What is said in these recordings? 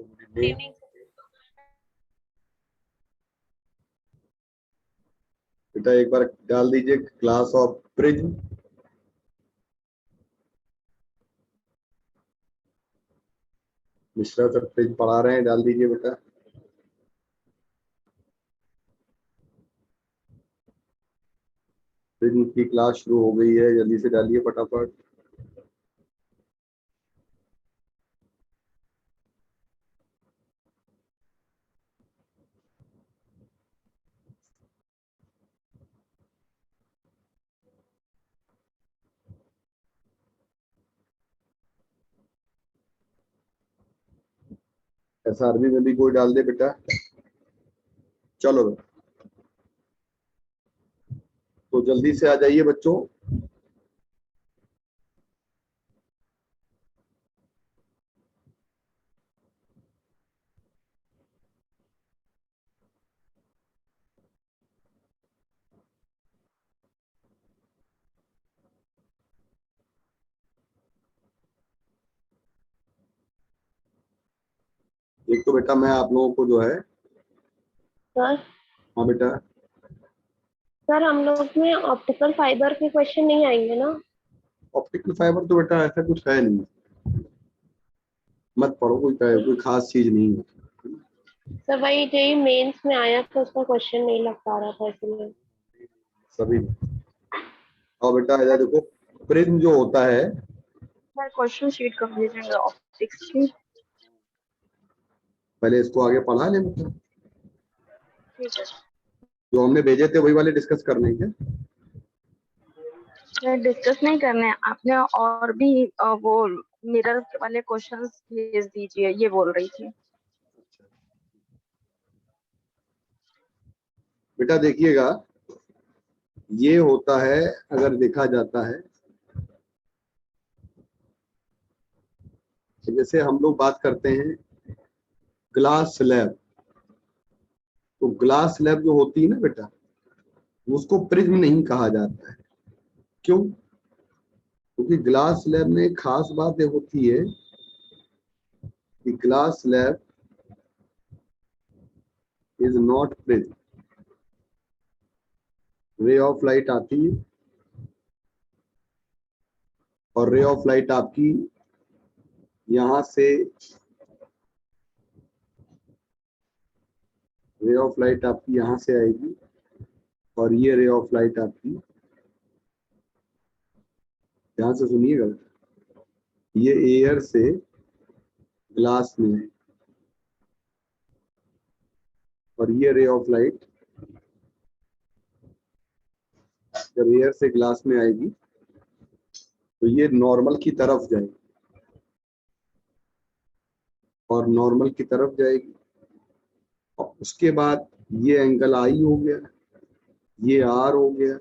Good evening बेटा एक बार डाल दीजिए class of prism. Mishra sir prism पढ़ा रहे हैं, डाल दीजिए बेटा। प्रिज्म की क्लास शुरू हो गई है, जल्दी से डालिए फटाफट। SRB में भी कोई डाल दे बेटा। चलो तो जल्दी से आ जाइए बच्चों। एक तो बेटा मैं आप लोगों को जो है, सर। हाँ बेटा। सर हम लोग में ऑप्टिकल फाइबर के क्वेश्चन नहीं आएंगे ना? ऑप्टिकल फाइबर तो बेटा ऐसा कुछ है नहीं, मत पढ़ो, कोई खास चीज नहीं है। सर वही जेई मेंस में आया तो उसका क्वेश्चन नहीं लग पा रहा था इसलिए। सभी और बेटा इधर देखो, प्रिज्म जो होता है, सर क्वेश्चन शीट कर दीजिएगा ऑप्टिक्स की। पहले इसको आगे पढ़ा लें बेटा। ठीक है जो हमने भेजे थे वही वाले डिस्कस करने हैं क्या? सर, डिस्कस नहीं करने हैं, आपने और भी वो मिरर वाले क्वेश्चंस भेज दीजिए, ये बोल रही थी। बेटा देखिएगा, ये होता है, अगर देखा जाता है, जैसे हम लोग बात करते हैं ग्लास स्लैब, तो ग्लास स्लैब जो होती है ना बेटा, उसको प्रिज्म नहीं कहा जाता है। क्यों? क्योंकि ग्लास स्लैब में एक खास बात ये होती है कि glass slab is not prism. Ray of light आती है और रे ऑफ लाइट आपकी यहां से, रे ऑफ लाइट आपकी यहां से आएगी और ये रे ऑफ लाइट आपकी, ध्यान से सुनिएगा, ये एयर से ग्लास में है और ये रे ऑफ लाइट जब एयर से ग्लास में आएगी तो ये नॉर्मल की तरफ जाएगी और नॉर्मल की तरफ जाएगी, और उसके बाद ये एंगल आई हो गया, ये आर हो गया।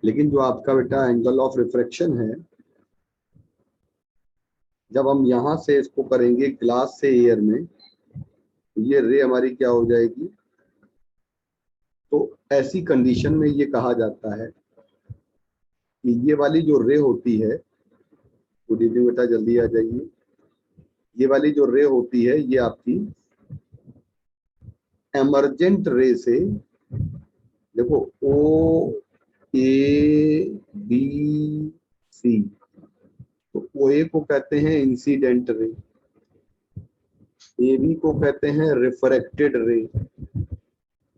लेकिन जो आपका बेटा एंगल ऑफ रिफ्रैक्शन है, जब हम यहां से इसको करेंगे ग्लास से एयर में, तो ये रे हमारी क्या हो जाएगी। तो ऐसी कंडीशन में ये कहा जाता है कि ये वाली जो रे होती है, गुड इवनिंग बेटा, जल्दी आ जाइए, ये वाली जो रे होती है ये आपकी एमर्जेंट रे से, देखो ओ ए बी सी, तो ओ ए को कहते हैं इंसिडेंट रे, ए बी को कहते हैं रिफ्रैक्टेड रे,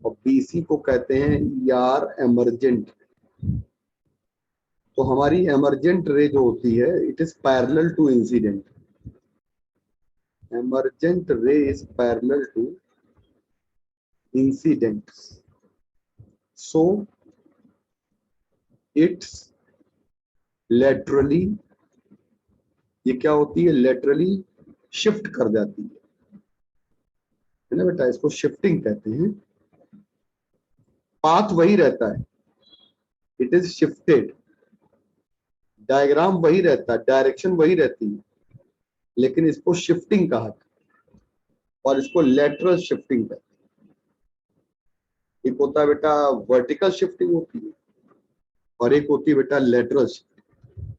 और बी सी को कहते हैं यार एमर्जेंट। तो हमारी एमर्जेंट रे जो होती है, it is parallel to incident. Emergent ray is parallel to incident, so it's laterally, ये क्या होती है, लेटरली शिफ्ट कर जाती है ना बेटा, इसको शिफ्टिंग कहते हैं। पाथ वही रहता है, इट इज शिफ्टेड, डायग्राम वही रहता है, डायरेक्शन वही रहती है, लेकिन इसको शिफ्टिंग कहा था और इसको लेटरल शिफ्टिंग कहते हैं। एक होता है बेटा वर्टिकल शिफ्टिंग होती है और एक होती है बेटा लेटरल शिफ्टिंग,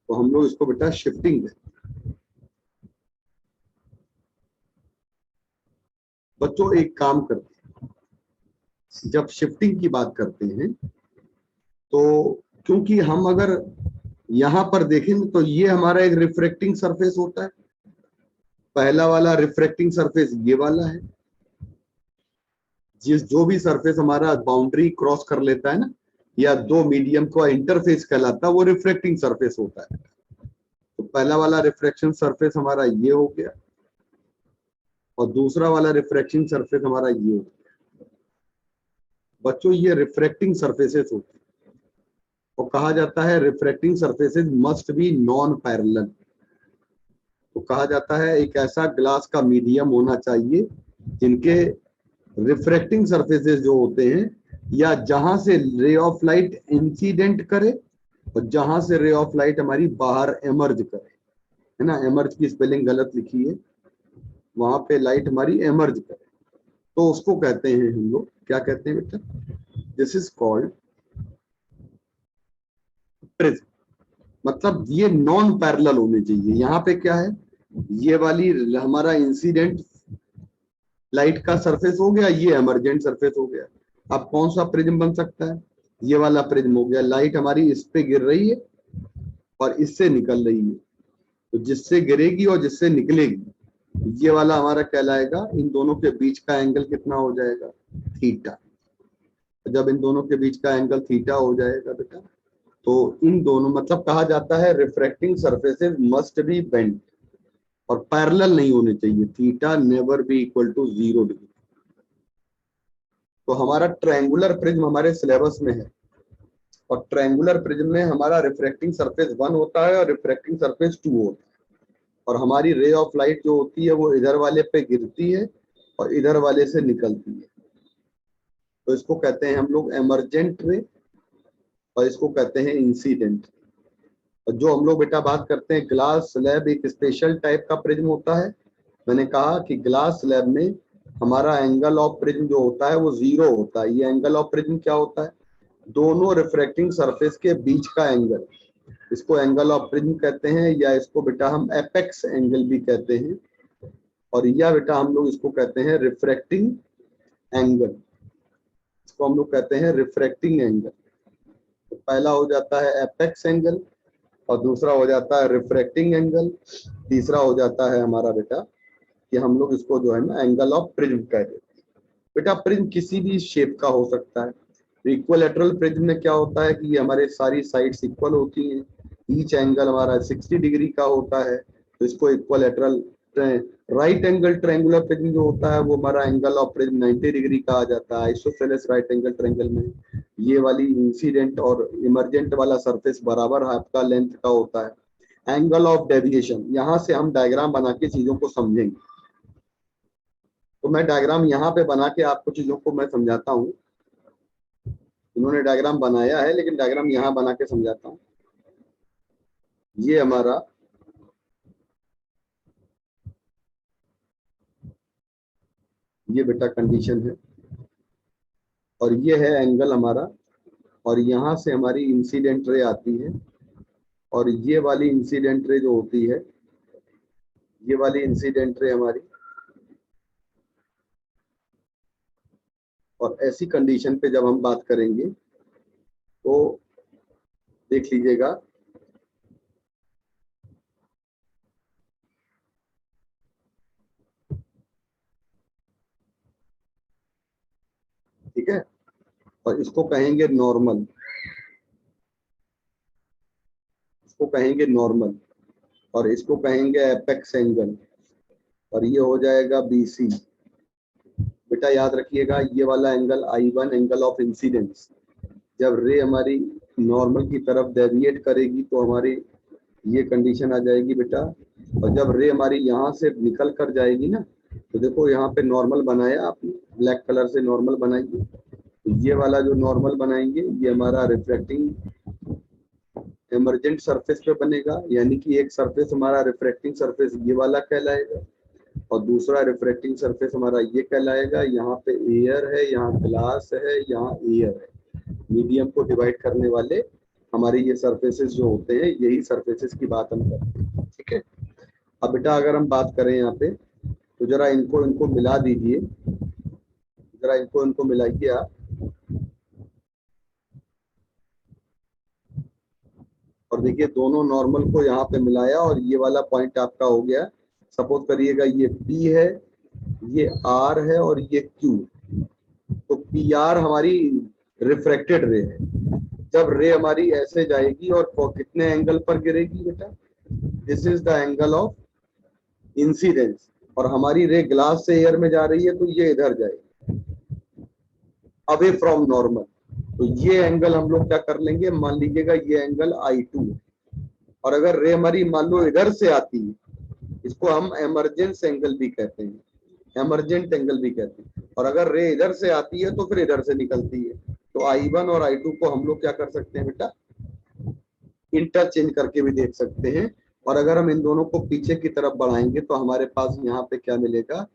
तो हम लोग इसको बेटा शिफ्टिंग कहते हैं। बच्चों एक काम करते हैं, जब शिफ्टिंग की बात करते हैं तो क्योंकि हम अगर यहां पर देखें तो ये हमारा एक रिफ्रैक्टिंग सरफेस होता है, पहला वाला रिफ्रैक्टिंग सरफेस ये वाला है। जो भी सरफेस हमारा बाउंड्री क्रॉस कर लेता है ना, या दो मीडियम का इंटरफेस कहलाता है, वो रिफ्रैक्टिंग सरफेस होता है। तो पहला वाला रिफ्रैक्शन सरफेस हमारा ये हो गया और दूसरा वाला रिफ्रैक्टिंग सरफेस हमारा ये हो गया। बच्चों ये रिफ्रैक्टिंग सरफेसेस होते हैं और कहा जाता है refracting surfaces must B non parallel. तो कहा जाता है एक ऐसा ग्लास का मीडियम होना चाहिए जिनके रिफ्रैक्टिंग सरफेसेस जो होते हैं, या जहां से रे ऑफ लाइट इंसिडेंट करे और जहां से रे ऑफ लाइट हमारी बाहर एमर्ज करे, है ना, एमर्ज की स्पेलिंग गलत लिखी है, वहां पे लाइट हमारी एमर्ज करे, तो उसको कहते हैं हम लोग, क्या कहते हैं बेटा, दिस इज कॉल्ड प्रिज्म। मतलब ये नॉन पैरेलल होने चाहिए। यहाँ पे क्या है, ये वाली हमारा इंसिडेंट लाइट का सरफेस हो गया, ये एमर्जेंट सरफेस हो गया। अब कौन सा प्रिज्म बन सकता है, ये वाला प्रिज्म हो गया। लाइट हमारी इस पे गिर रही है और इससे निकल रही है, तो जिससे गिरेगी और जिससे निकलेगी ये वाला हमारा कहलाएगा, इन दोनों के बीच का एंगल कितना हो जाएगा, थीटा। जब इन दोनों के बीच का एंगल थीटा हो जाएगा बेटा, तो इन दोनों, मतलब कहा जाता है refracting surfaces must be bent और पैरेलल नहीं होने चाहिए, theta never be equal to 0 degree. तो हमारा ट्रायंगुलर प्रिज्म हमारे सिलेबस में है और ट्रायंगुलर प्रिज्म में हमारा रिफ्रैक्टिंग सरफेस 1 होता है और रिफ्रैक्टिंग सरफेस 2 होता है, और हमारी रे ऑफ लाइट जो होती है वो इधर वाले पे गिरती है और इधर वाले से निकलती है। तो इसको कहते हैं हम लोग एमर्जेंट रे और इसको कहते हैं इंसिडेंट। और जो हम लोग बेटा बात करते हैं ग्लास स्लैब एक स्पेशल टाइप का प्रिज्म होता है। मैंने कहा कि ग्लास स्लैब में हमारा एंगल ऑफ प्रिज्म जो होता है वो 0 होता है। ये एंगल ऑफ प्रिज्म क्या होता है, दोनों रिफ्रैक्टिंग सरफेस के बीच का एंगल, इसको एंगल ऑफ प्रिज्म कहते हैं, या इसको बेटा हम एपेक्स एंगल भी कहते हैं, और या बेटा हम लोग इसको कहते हैं रिफ्रैक्टिंग एंगल, इसको हम लोग कहते हैं रिफ्रैक्टिंग एंगल। तो पहला हो जाता है एपेक्स एंगल और दूसरा हो जाता है रिफ्रैक्टिंग एंगल, तीसरा हो जाता है हमारा बेटा कि हम लोग इसको जो है ना एंगल ऑफ प्रिज्म कह देते हैं। बेटा प्रिज्म किसी भी शेप का हो सकता है। इक्विलैटरल प्रिज्म में क्या होता है कि ये हमारे सारी साइड्स इक्वल होती हैं, ईच एंगल हमारा 60 डिग्री का होता है, तो इसको equilateral. Right angle triangular prism जो होता है वो हमारा एंगल ऑफ प्रिज्म 90 डिग्री का आ जाता है। आइसोसेलेस राइट एंगल ट्रायंगल में ये वाली इंसिडेंट और इमर्जेंट वाला सरफेस बराबर आपका लेंथ का होता है। एंगल ऑफ डेविएशन, यहाँ से हम डायग्राम बना के चीजों को समझेंगे, तो मैं डायग्राम यहाँ पे बना के आपको चीजों को मैं समझाता हूँ। इन्होंने डायग्राम बनाया है लेकिन डायग्राम यहाँ बना के समझाता हूँ। ये हमारा ये बेटा कंडीशन है और ये है एंगल हमारा, और यहाँ से हमारी इंसिडेंट रे आती है और ये वाली इंसिडेंट रे जो होती है, ये वाली इंसिडेंट रे हमारी, और ऐसी कंडीशन पे जब हम बात करेंगे तो देख लीजिएगा, ठीक है, और इसको कहेंगे नॉर्मल, इसको कहेंगे नॉर्मल और इसको कहेंगे एपेक्स एंगल, और ये हो जाएगा BC। बेटा याद रखिएगा ये वाला angle I1 angle of incidence, जब रे हमारी नॉर्मल की तरफ डेविएट करेगी तो हमारी ये कंडीशन आ जाएगी बेटा, और जब रे हमारी यहाँ से निकल कर जाएगी ना, तो देखो यहाँ पे नॉर्मल बनाया आपने, ब्लैक कलर से नॉर्मल बनाइए, तो ये वाला जो नॉर्मल बनाएंगे ये हमारा रिफ्रैक्टिंग इमर्जेंट सरफेस पे बनेगा, यानी कि एक सरफेस हमारा रिफ्रैक्टिंग सरफेस ये वाला कहलाएगा और दूसरा रिफ्रैक्टिंग सरफेस हमारा ये कहलाएगा। यहाँ पे एयर है, यहाँ ग्लास है, यहाँ एयर है, मीडियम को डिवाइड करने वाले हमारे ये सरफेसेस जो होते हैं, यही सरफेसेस की बात हम करते हैं, ठीक है। अब बेटा अगर हम बात करें यहाँ पे तो जरा इनको मिला दीजिए, जरा इनको इनको मिलाइए आप। और देखिए दोनों नॉर्मल को यहाँ पे मिलाया और ये वाला पॉइंट आपका हो गया। सपोज करिएगा ये P है, ये R है और ये Q। तो PR हमारी रिफ्रैक्टेड रे है। जब रे हमारी ऐसे जाएगी और कितने एंगल पर गिरेगी बेटा? This is the angle of incidence. और हमारी रे ग्लास से एयर में जा रही है तो ये इधर जाएगी, अवे फ्रॉम नॉर्मल। तो ये एंगल हम लोग क्या कर लेंगे, मान लीजिएगा ये एंगल I2 है। और अगर रे हमारी मान लो इधर से आती है, इसको हम एमरजेंस एंगल भी कहते हैं, एमरजेंट एंगल भी कहते हैं। और अगर रे इधर से आती है तो फिर इधर से निकलती है। तो I1 और I2 को हम लोग क्या कर सकते हैं बेटा, इंटरचेंज करके भी देख सकते हैं। और अगर हम इन दोनों को पीछे की तरफ बढ़ाएंगे तो हमारे पास यहाँ पे क्या मिलेगा,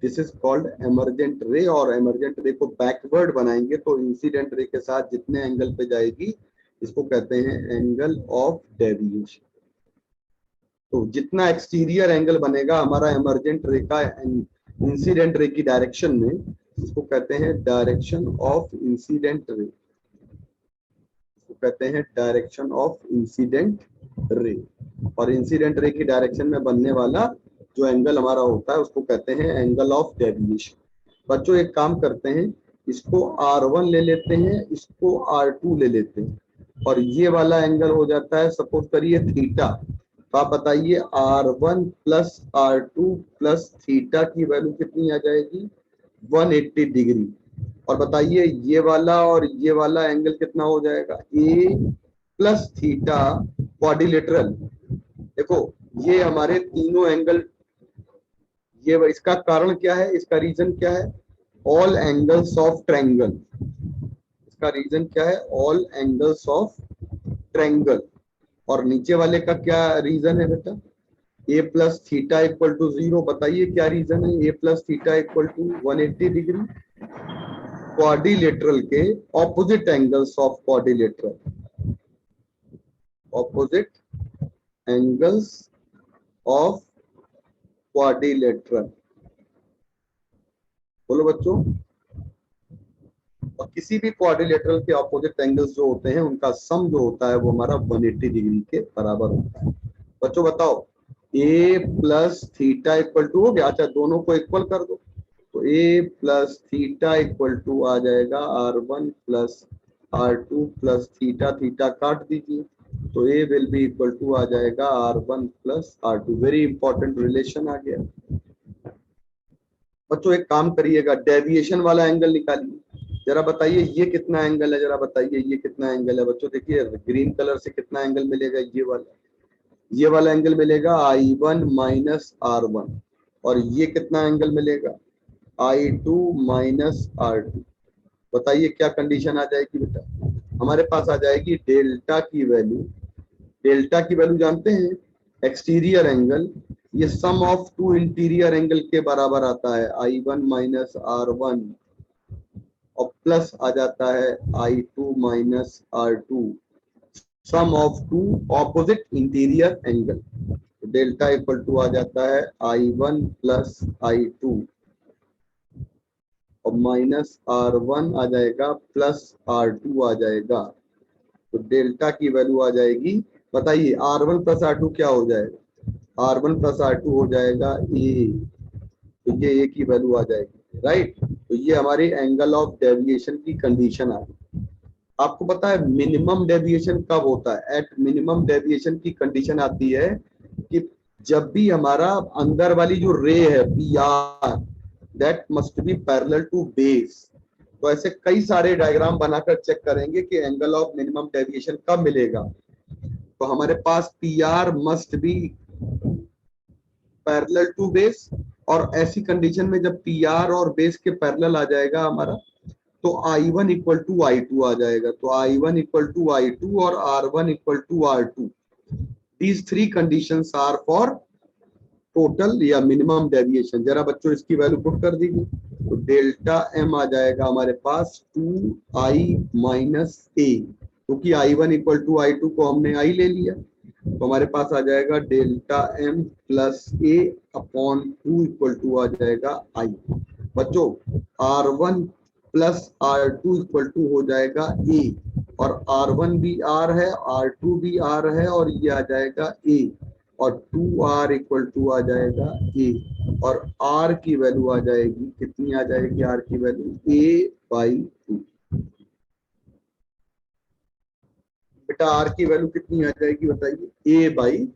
दिस इज कॉल्ड एमरजेंट रे। और एमरजेंट रे को बैकवर्ड बनाएंगे तो इंसिडेंट रे के साथ जितने एंगल पे जाएगी इसको कहते हैं एंगल ऑफ डेविएशन। तो जितना एक्सटीरियर एंगल बनेगा हमारा एमरजेंट रे का इंसिडेंट रे की डायरेक्शन में, इसको कहते हैं डायरेक्शन ऑफ इंसिडेंट रे, इसको कहते हैं डायरेक्शन ऑफ इंसिडेंट रे। और इंसिडेंट रे की डायरेक्शन में बनने वाला जो एंगल हमारा होता है उसको कहते हैं एंगल ऑफ डेविएशन। बच्चों एक काम करते हैं, इसको R1 ले लेते हैं, इसको R2 ले लेते हैं और ये वाला एंगल हो जाता है सपोज करिए थीटा। तो आप बताइए R1 plus R2 plus theta की वैल्यू कितनी आ जाएगी, 180 डिग्री। और बताइए ये वाला और ये वाला एंगल कितना हो जाएगा, ए प्लस थीटा क्वाड्रिलेटरल। देखो ये हमारे तीनों एंगल, ये इसका कारण क्या है, इसका रीजन क्या है, ऑल एंगल्स ऑफ ट्रायंगल। इसका रीजन क्या है, ऑल एंगल्स ऑफ ट्रायंगल। और नीचे वाले का क्या रीजन है बेटा, A plus theta equal to 0। बताइए क्या रीजन है, A plus theta equal to 180 degree. Quadrilateral के opposite angles of quadrilateral, opposite angles of quadrilateral. बोलो बच्चों। और किसी भी क्वाड्रिलेटरल के ऑपोजिट एंगल्स जो होते हैं उनका सम जो होता है वो हमारा 180 डिग्री के बराबर होता है। बच्चों बताओ, ए प्लस थीटा इक्वल टू हो गया, अच्छा दोनों को इक्वल कर दो तो ए प्लस थीटा इक्वल टू आ जाएगा R1 plus R2 plus theta, theta काट दीजिए तो A will be equal to आ जाएगा R1 plus R2। Very important relation आ गया। बच्चों एक काम करिएगा, डेविएशन वाला एंगल निकालिए। जरा बताइए ये कितना एंगल है, जरा बताइए ये कितना एंगल है। बच्चों देखिए ग्रीन कलर से कितना एंगल मिलेगा, ये वाला एंगल मिलेगा I1 माइनस R1। और ये कितना एंगल मिलेगा, I2 माइनस R2। बताइए क्या कंडीशन आ जाएगी बेटा, हमारे पास आ जाएगी डेल्टा की वैल्यू। डेल्टा की वैल्यू जानते हैं, एक्सटीरियर एंगल, ये सम ऑफ टू इंटीरियर एंगल के बराबर आता है, I1 माइनस R1 और प्लस आ जाता है I2 minus R2, sum of two opposite interior angle. Delta equal to आ जाता है I1 प्लस I2 और माइनस R1 आ जाएगा प्लस R2 आ जाएगा। तो डेल्टा की वैल्यू आ जाएगी, बताइए R1 प्लस R2 क्या हो जाएगा, R1 प्लस R2 हो जाएगा ए। तो ये ए की वैल्यू आ जाएगी, राइट। तो ये हमारी एंगल ऑफ डेविएशन की कंडीशन आ गई। आपको पता है मिनिमम डेविएशन कब होता है, एट मिनिमम डेविएशन की कंडीशन आती है कि जब भी हमारा अंदर वाली जो रे है PR that must be parallel to base. तो ऐसे कई सारे डायग्राम बनाकर चेक करेंगे कि एंगल ऑफ मिनिमम डेविएशन कब मिलेगा। तो हमारे पास PR must be parallel to base, और ऐसी कंडीशन में जब PR और बेस के पैरेलल आ जाएगा हमारा तो I1 इक्वल टू I2 आ जाएगा। तो I1 इक्वल टू I2 और R1 equal to R2। These three conditions are for total या मिनिमम डेविएशन। जरा बच्चों इसकी वैल्यू पुट कर दीजिए तो डेल्टा M आ जाएगा हमारे पास 2I माइनस A, क्योंकि I1 इक्वल टू I2 को हमने I ले लिया तो हमारे पास आ जाएगा delta M plus A upon 2 equal to आ जाएगा I। बच्चों R1 plus R2 equal to हो जाएगा A, और R1 भी R है, R2 भी R है, और ये आ जाएगा A, और 2R इक्वल टू आ जाएगा A, और R की वैल्यू आ जाएगी, कितनी आ जाएगी R की वैल्यू? A/2। बेटा R की वैल्यू कितनी आ जाएगी बताइए? A/2।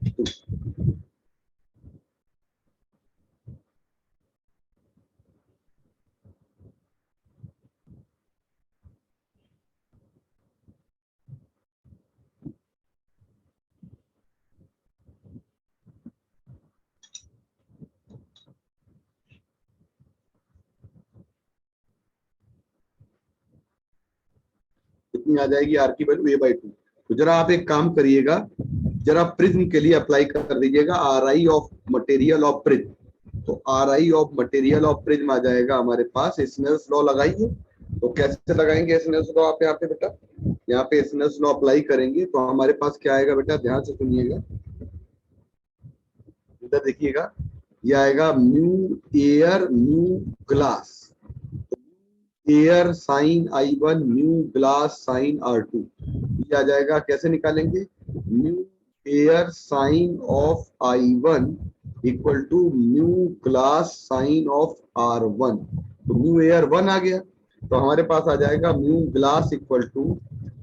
कितनी आ जाएगी R की वैल्यू? A/2। तो जरा आप एक काम करिएगा, जरा प्रिज्म के लिए अप्लाई कर दीजिएगा RI of material of prism. तो RI of material of prism आ जाएगा हमारे पास, स्नेल्स लॉ लगाइए। तो कैसे लगाएंगे स्नेल्स लॉ आप यहाँ पे बेटा? यहाँ पे स्नेल्स लॉ अप्लाई करेंगे तो हमारे पास क्या आएगा बेटा? ध्यान से सुनिएगा, इधर देखिएगा, ये आएगा mu air mu glass, air sine I1 mu glass sine R2। ये आ जाएगा, कैसे निकालेंगे? Mu air sine of I1 equal to mu glass sine of R1। तो म्यू एयर 1 आ गया, तो हमारे पास आ जाएगा mu glass equal to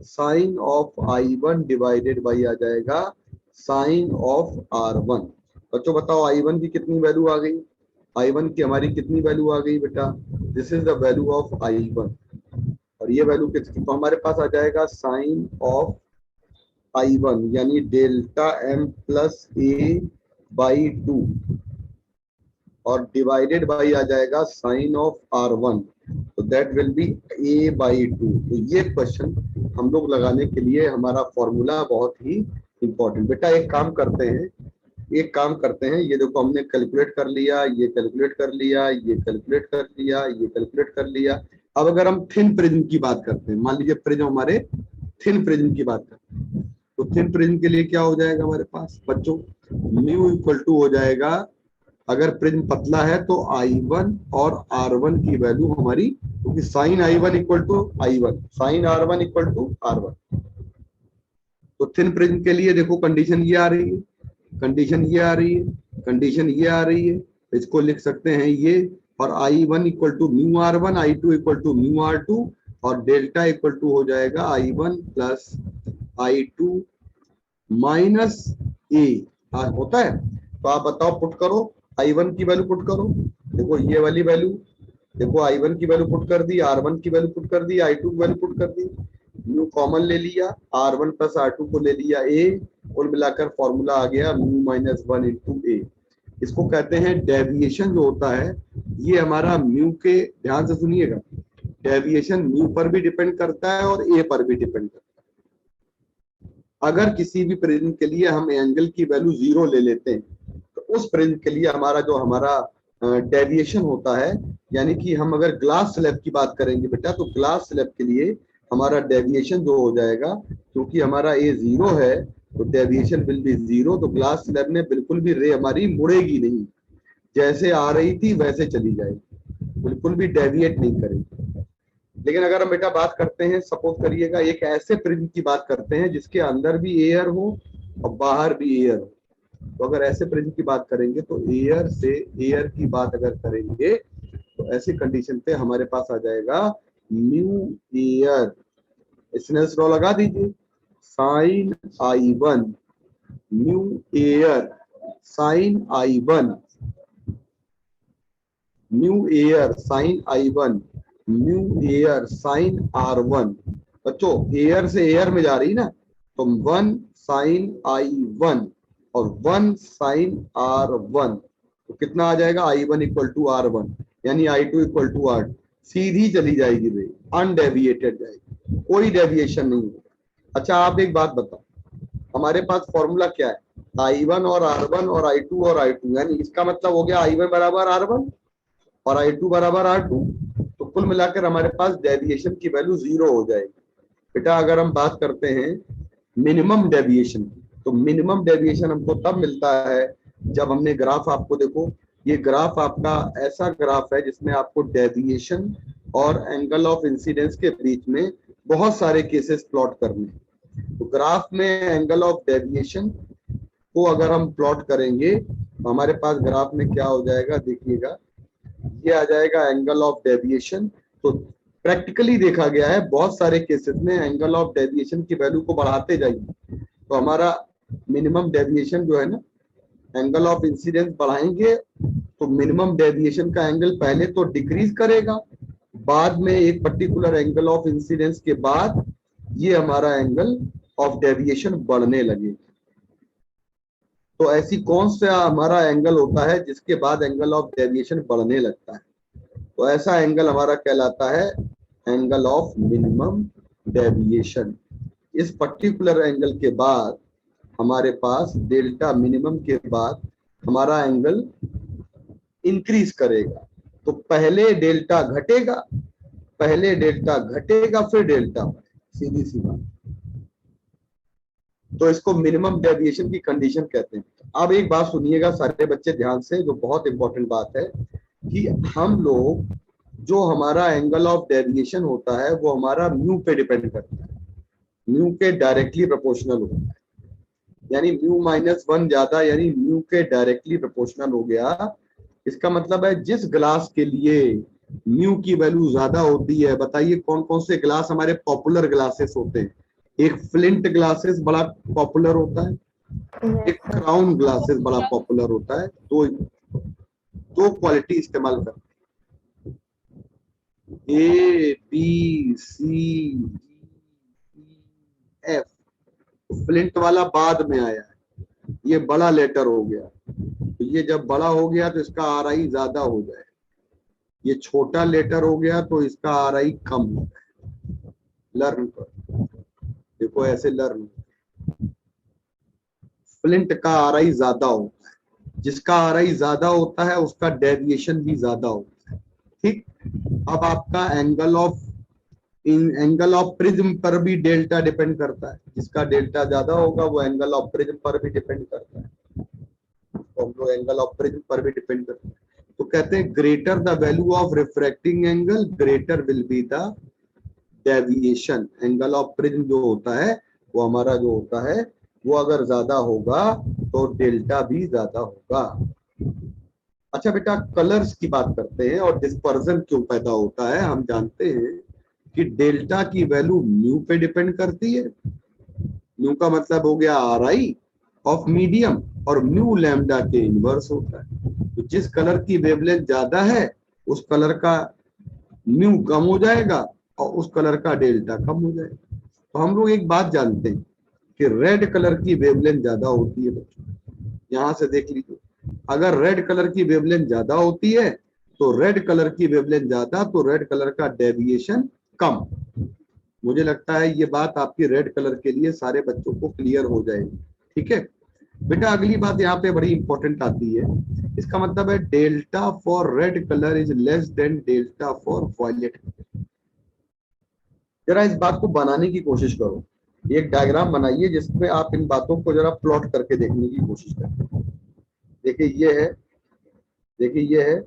sine of I1 divided by आ जाएगा साइन ऑफ R1। बच्चों बताओ I1 की कितनी वैल्यू आ गई? I1 की हमारी कितनी वैल्यू आ गई बेटा? This is the value of I1, और ये वैल्यू कितनी? तो हमारे पास आ जाएगा साइन ऑफ I1 यानी डेल्टा M प्लस A/2, और डिवाइडेड बाई आ जाएगा साइन ऑफ R1, तो दैट विल बी A/2। तो ये क्वेश्चन हम लोग लगाने के लिए हमारा फॉर्मूला बहुत ही इंपॉर्टेंट। बेटा एक काम करते हैं, ये देखो हमने कैलकुलेट कर लिया, ये कैलकुलेट कर लिया, ये कैलकुलेट कर लिया, ये कैलकुलेट कर लिया। अब अगर हम थिन प्रिज्म की बात करते हैं, मान लीजिए प्रिज्म हमारे थिन प्रिज्म की बात करते हैं, तो थिन प्रिज्म के लिए क्या हो जाएगा हमारे पास बच्चों? म्यू इक्वल टू हो जाएगा, अगर प्रिज्म पतला है तो I1 और R1 की वैल्यू हमारी, क्योंकि sine I1 equal to I1, sine R1 equal to R1। तो थिन प्रिज्म के लिए देखो कंडीशन ये आ रही है, कंडीशन ये आ रही है, कंडीशन ये आ रही है, इसको लिख सकते हैं ये, और I1 equal to mu R1, I2 equal to mu R2, और डेल्टा इक्वल टू हो जाएगा I1 plus I2 minus A। होता है? तो आप बताओ, पुट करो I1 की वैल्यू, पुट करो, देखो ये वाली वैल्यू, देखो I1 की वैल्यू पुट कर दी, R1 की वैल्यू पुट कर दी, I2 की वैल्यू पुट कर दी, म्यू कॉमन ले लिया, R1 प्लस R2 को ले लिया A, कुल मिलाकर फॉर्मूला आ गया म्यू माइनस 1 इंटू A। इसको कहते हैं डेविएशन जो होता है, ये हमारा म्यू के, ध्यान से सुनिएगा, डेविएशन म्यू पर भी डिपेंड करता है और A पर भी डिपेंड करता है। अगर किसी भी प्रिज्म के लिए हम एंगल की वैल्यू 0 ले लेते हैं, तो उस प्रिज्म के लिए हमारा डेविएशन होता है, यानी कि हम अगर ग्लास स्लैब की बात करेंगे बेटा, तो ग्लास स्लैब के लिए हमारा डेविएशन जो हो जाएगा, क्योंकि हमारा A 0 है तो डेविएशन विल बी 0। तो ग्लास स्लैब में बिल्कुल भी रे हमारी मुड़ेगी नहीं, जैसे आ रही थी वैसे चली जाएगी, बिल्कुल भी डेविएट नहीं करेगी। लेकिन अगर हम बेटा बात करते हैं, सपोज करिएगा एक ऐसे प्रिज्म की बात करते हैं जिसके अंदर भी एयर हो और बाहर भी एयर हो, तो अगर ऐसे प्रिज्म की बात करेंगे तो एयर से एयर की बात अगर करेंगे तो ऐसी कंडीशन पे हमारे पास आ जाएगा म्यू एयर, स्नेल्स लॉ लगा दीजिए, sine I1 mu air sine I1 mu air sine I1 mu air sine R1। बच्चों एयर से एयर में जा रही ना, तो 1 साइन I1 और 1 साइन R1, तो कितना आ जाएगा? I1 इक्वल टू R1 यानी I2 इक्वल टू R2, सीधी चली जाएगी रे, अनडेविएटेड जाएगी, कोई डेविएशन नहीं होगा। अच्छा आप एक बात बताओ, हमारे पास फॉर्मूला क्या है? I1 और R1 और I2 और I2, यानी इसका मतलब हो गया I1 बराबर R1 और I2 बराबर R2, तो कुल मिलाकर हमारे पास डेविएशन की वैल्यू 0 हो जाएगी। बेटा अगर हम बात करते हैं मिनिमम डेविएशन की, तो मिनिमम डेविएशन हमको तब मिलता है जब हमने ग्राफ, आपको देखो ये ग्राफ आपका ऐसा ग्राफ है जिसमें आपको डेविएशन और एंगल ऑफ इंसिडेंस के बीच में बहुत सारे केसेस प्लॉट करने। तो ग्राफ में एंगल ऑफ डेविएशन को अगर हम प्लॉट करेंगे तो हमारे पास ग्राफ में क्या हो जाएगा, देखिएगा, ये आ जाएगा एंगल ऑफ डेविएशन। तो प्रैक्टिकली देखा गया है बहुत सारे केसेस में एंगल ऑफ डेविएशन की वैल्यू को बढ़ाते जाइए तो हमारा मिनिमम डेविएशन जो है ना, एंगल ऑफ इंसिडेंस बढ़ाएंगे तो मिनिमम डेविएशन का एंगल पहले तो डिक्रीज करेगा, बाद में एक पर्टिकुलर एंगल ऑफ इंसिडेंस के बाद ये हमारा एंगल ऑफ डेविएशन बढ़ने लगे। तो ऐसी कौन सा हमारा एंगल होता है जिसके बाद एंगल ऑफ डेविएशन बढ़ने लगता है? तो ऐसा एंगल हमारा कहलाता है एंगल ऑफ मिनिमम डेविएशन। इस पर्टिकुलर एंगल के बाद हमारे पास डेल्टा मिनिमम के बाद हमारा एंगल इंक्रीज करेगा। तो पहले डेल्टा घटेगा, पहले डेल्टा घटेगा, फिर डेल्टा, सीधी सी बात। तो इसको मिनिमम डेविएशन की कंडीशन कहते हैं। अब एक बात सुनिएगा सारे बच्चे ध्यान से, जो बहुत इंपॉर्टेंट बात है कि हम लोग जो हमारा एंगल ऑफ डेविएशन होता है वो हमारा म्यू पे डिपेंड करता है, म्यू के डायरेक्टली प्रोपोर्शनल होता है। यानी म्यू -1 ज्यादा यानी म्यू के डायरेक्टली प्रोपोर्शनल हो गया। इसका मतलब है जिस ग्लास के लिए म्यू की वैल्यू ज्यादा होती है, बताइए कौन कौन से ग्लास हमारे पॉपुलर ग्लासेस होते हैं? एक फ्लिंट ग्लासेस बड़ा पॉपुलर होता है, एक क्राउन ग्लासेस बड़ा पॉपुलर होता है। दो क्वालिटी इस्तेमाल करते हैं, A B C D F. Flint वाला बाद में आया है, ये बड़ा लेटर हो गया। तो ये जब बड़ा हो गया तो इसका RI ज्यादा हो जाए, ये छोटा लेटर हो गया तो इसका RI कम हो जाए। लर्न कर, देखो ऐसे लर्न। फ्लिंट का RI ज्यादा होता है, जिसका RI ज्यादा होता है उसका डेविएशन भी ज्यादा होता है। ठीक, अब आपका एंगल ऑफ प्रिज्म पर भी डेल्टा डिपेंड करता है, जिसका डेल्टा ज्यादा होगा वो एंगल ऑफ प्रिज्म पर भी डिपेंड करता है, तो हम लोग एंगल ऑफ प्रिज्म पर भी डिपेंड करता है। तो कहते हैं greater the value of refracting angle greater will be the deviation. Angle of prism जो होता है वो हमारा जो होता है वो अगर ज्यादा होगा तो डेल्टा भी ज्यादा होगा। अच्छा बेटा, कलर्स की बात करते हैं और डिस्पर्जन क्यों पैदा होता है। हम जानते हैं कि डेल्टा की वैल्यू म्यू पे डिपेंड करती है। म्यू का मतलब हो गया RI ऑफ मीडियम, और म्यू लैम्डा के इनवर्स होता है। तो जिस कलर की वेवलेंथ ज्यादा है उस कलर का म्यू कम हो जाएगा और उस कलर का डेल्टा कम हो जाएगा। तो हम लोग एक बात जानते हैं कि रेड कलर की वेवलेंथ ज्यादा होती है बच्चों, यहां से देख लीजिए। अगर रेड कलर की वेवलेंथ ज्यादा होती है तो रेड कलर की वेवलेंथ ज्यादा तो रेड कलर का डेविएशन कम। मुझे लगता है ये बात आपकी रेड कलर के लिए सारे बच्चों को क्लियर हो जाएगी। ठीक है बेटा, अगली बात यहाँ पे बड़ी इंपॉर्टेंट आती है। इसका मतलब है delta for red colour is less than delta for violet. जरा इस बात को बनाने की कोशिश करो, एक डायग्राम बनाइए जिसमें आप इन बातों को जरा प्लॉट करके देखने की कोशिश करें। देखिए ये है, देखिए ये है,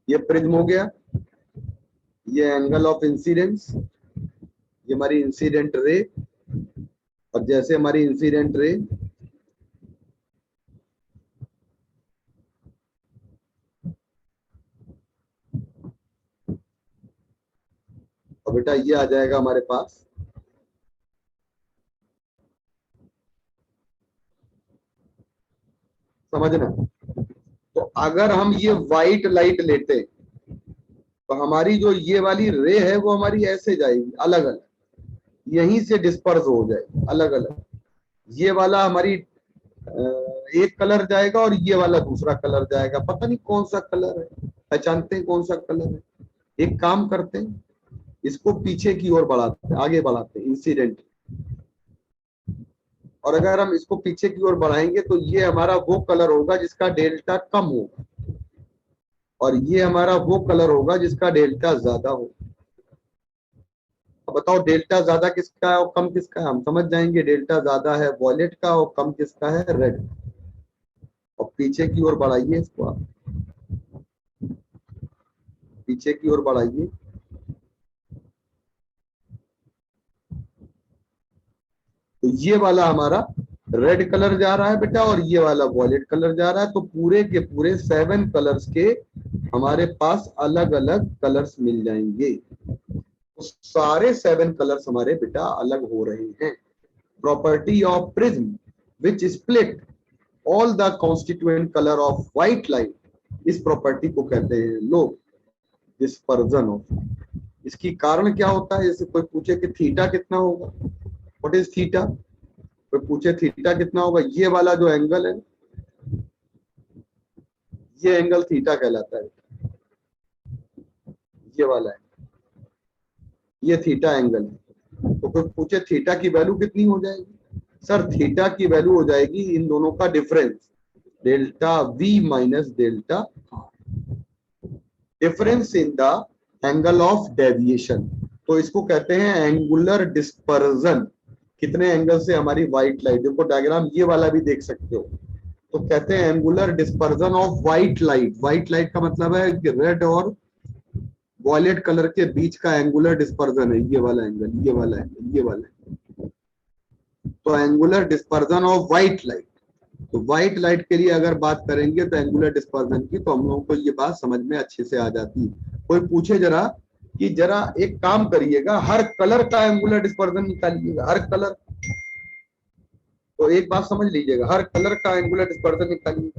ये प्रिज्म हो गया, ये एंगल ऑफ इंसिडेंस, ये हमारी इंसिडेंट रे, और जैसे हमारी इंसिडेंट रे और बेटा ये आ जाएगा हमारे पास समझना। तो अगर हम ये व्हाइट लाइट लेते तो हमारी जो ये वाली रे है वो हमारी ऐसे जाएगी अलग अलग, यहीं से डिस्पर्स हो जाएगी अलग अलग। ये वाला हमारी एक कलर जाएगा और ये वाला दूसरा कलर जाएगा, पता नहीं कौन सा कलर है, पहचानते हैं कौन सा कलर है? एक काम करते हैं, इसको पीछे की ओर बढ़ाते हैं, आगे बढ़ाते हैं इंसिडेंट, और अगर हम इसको पीछे की ओर बढ़ाएंगे तो ये हमारा वो कलर होगा जिसका डेल्टा कम होगा, और ये हमारा वो कलर होगा जिसका डेल्टा ज्यादा हो। अब बताओ डेल्टा ज्यादा किसका है और कम किसका है? हम समझ जाएंगे डेल्टा ज्यादा है वॉयलेट का और कम किसका है? रेड। और पीछे की ओर बढ़ाइए इसको आप, पीछे की ओर बढ़ाइए। तो ये वाला हमारा रेड कलर जा रहा है बेटा और ये वाला वॉयलेट कलर जा रहा है। तो पूरे के पूरे 7 कलर्स के हमारे पास अलग अलग कलर्स मिल जाएंगे। तो सारे 7 कलर्स हमारे बेटा अलग हो रहे हैं। Property of prism which split all the constituent colour of white light, इस प्रॉपर्टी को कहते हैं लोग डिस्पर्जन ऑफ। इसकी कारण क्या होता है? जैसे कोई पूछे कि थीटा कितना होगा, व्हाट इज थीटा, कोई पूछे थीटा कितना होगा, ये वाला जो एंगल है, ये एंगल थीटा कहलाता है। ये वाला है, ये थीटा एंगल है। तो कोई पूछे थीटा की वैल्यू कितनी हो जाएगी, सर थीटा की वैल्यू हो जाएगी इन दोनों का difference, delta V minus delta are, difference in the angle of deviation. तो इसको कहते हैं एंगुलर डिस्पर्जन। कितने एंगल से हमारी व्हाइट लाइट, देखो डायग्राम ये वाला भी देख सकते हो। तो कहते हैं angular dispersion of white light. White light का मतलब है कि रेड और वॉयलेट कलर के बीच का एंगुलर डिस्पर्जन है ये वाला एंगल, ये वाला एंगल, ये वाला एंगल। तो angular dispersion of white light. तो व्हाइट लाइट के लिए अगर बात करेंगे तो एंगुलर डिस्पर्जन की, तो हम लोगों को ये बात समझ में अच्छे से आ जाती है। कोई पूछे जरा कि जरा एक काम करिएगा, हर कलर का एंगुलर डिस्पर्जन निकालिएगा, हर कलर। तो एक बात समझ लीजिएगा, हर कलर का एंगुलर डिस्पर्जन निकालिए,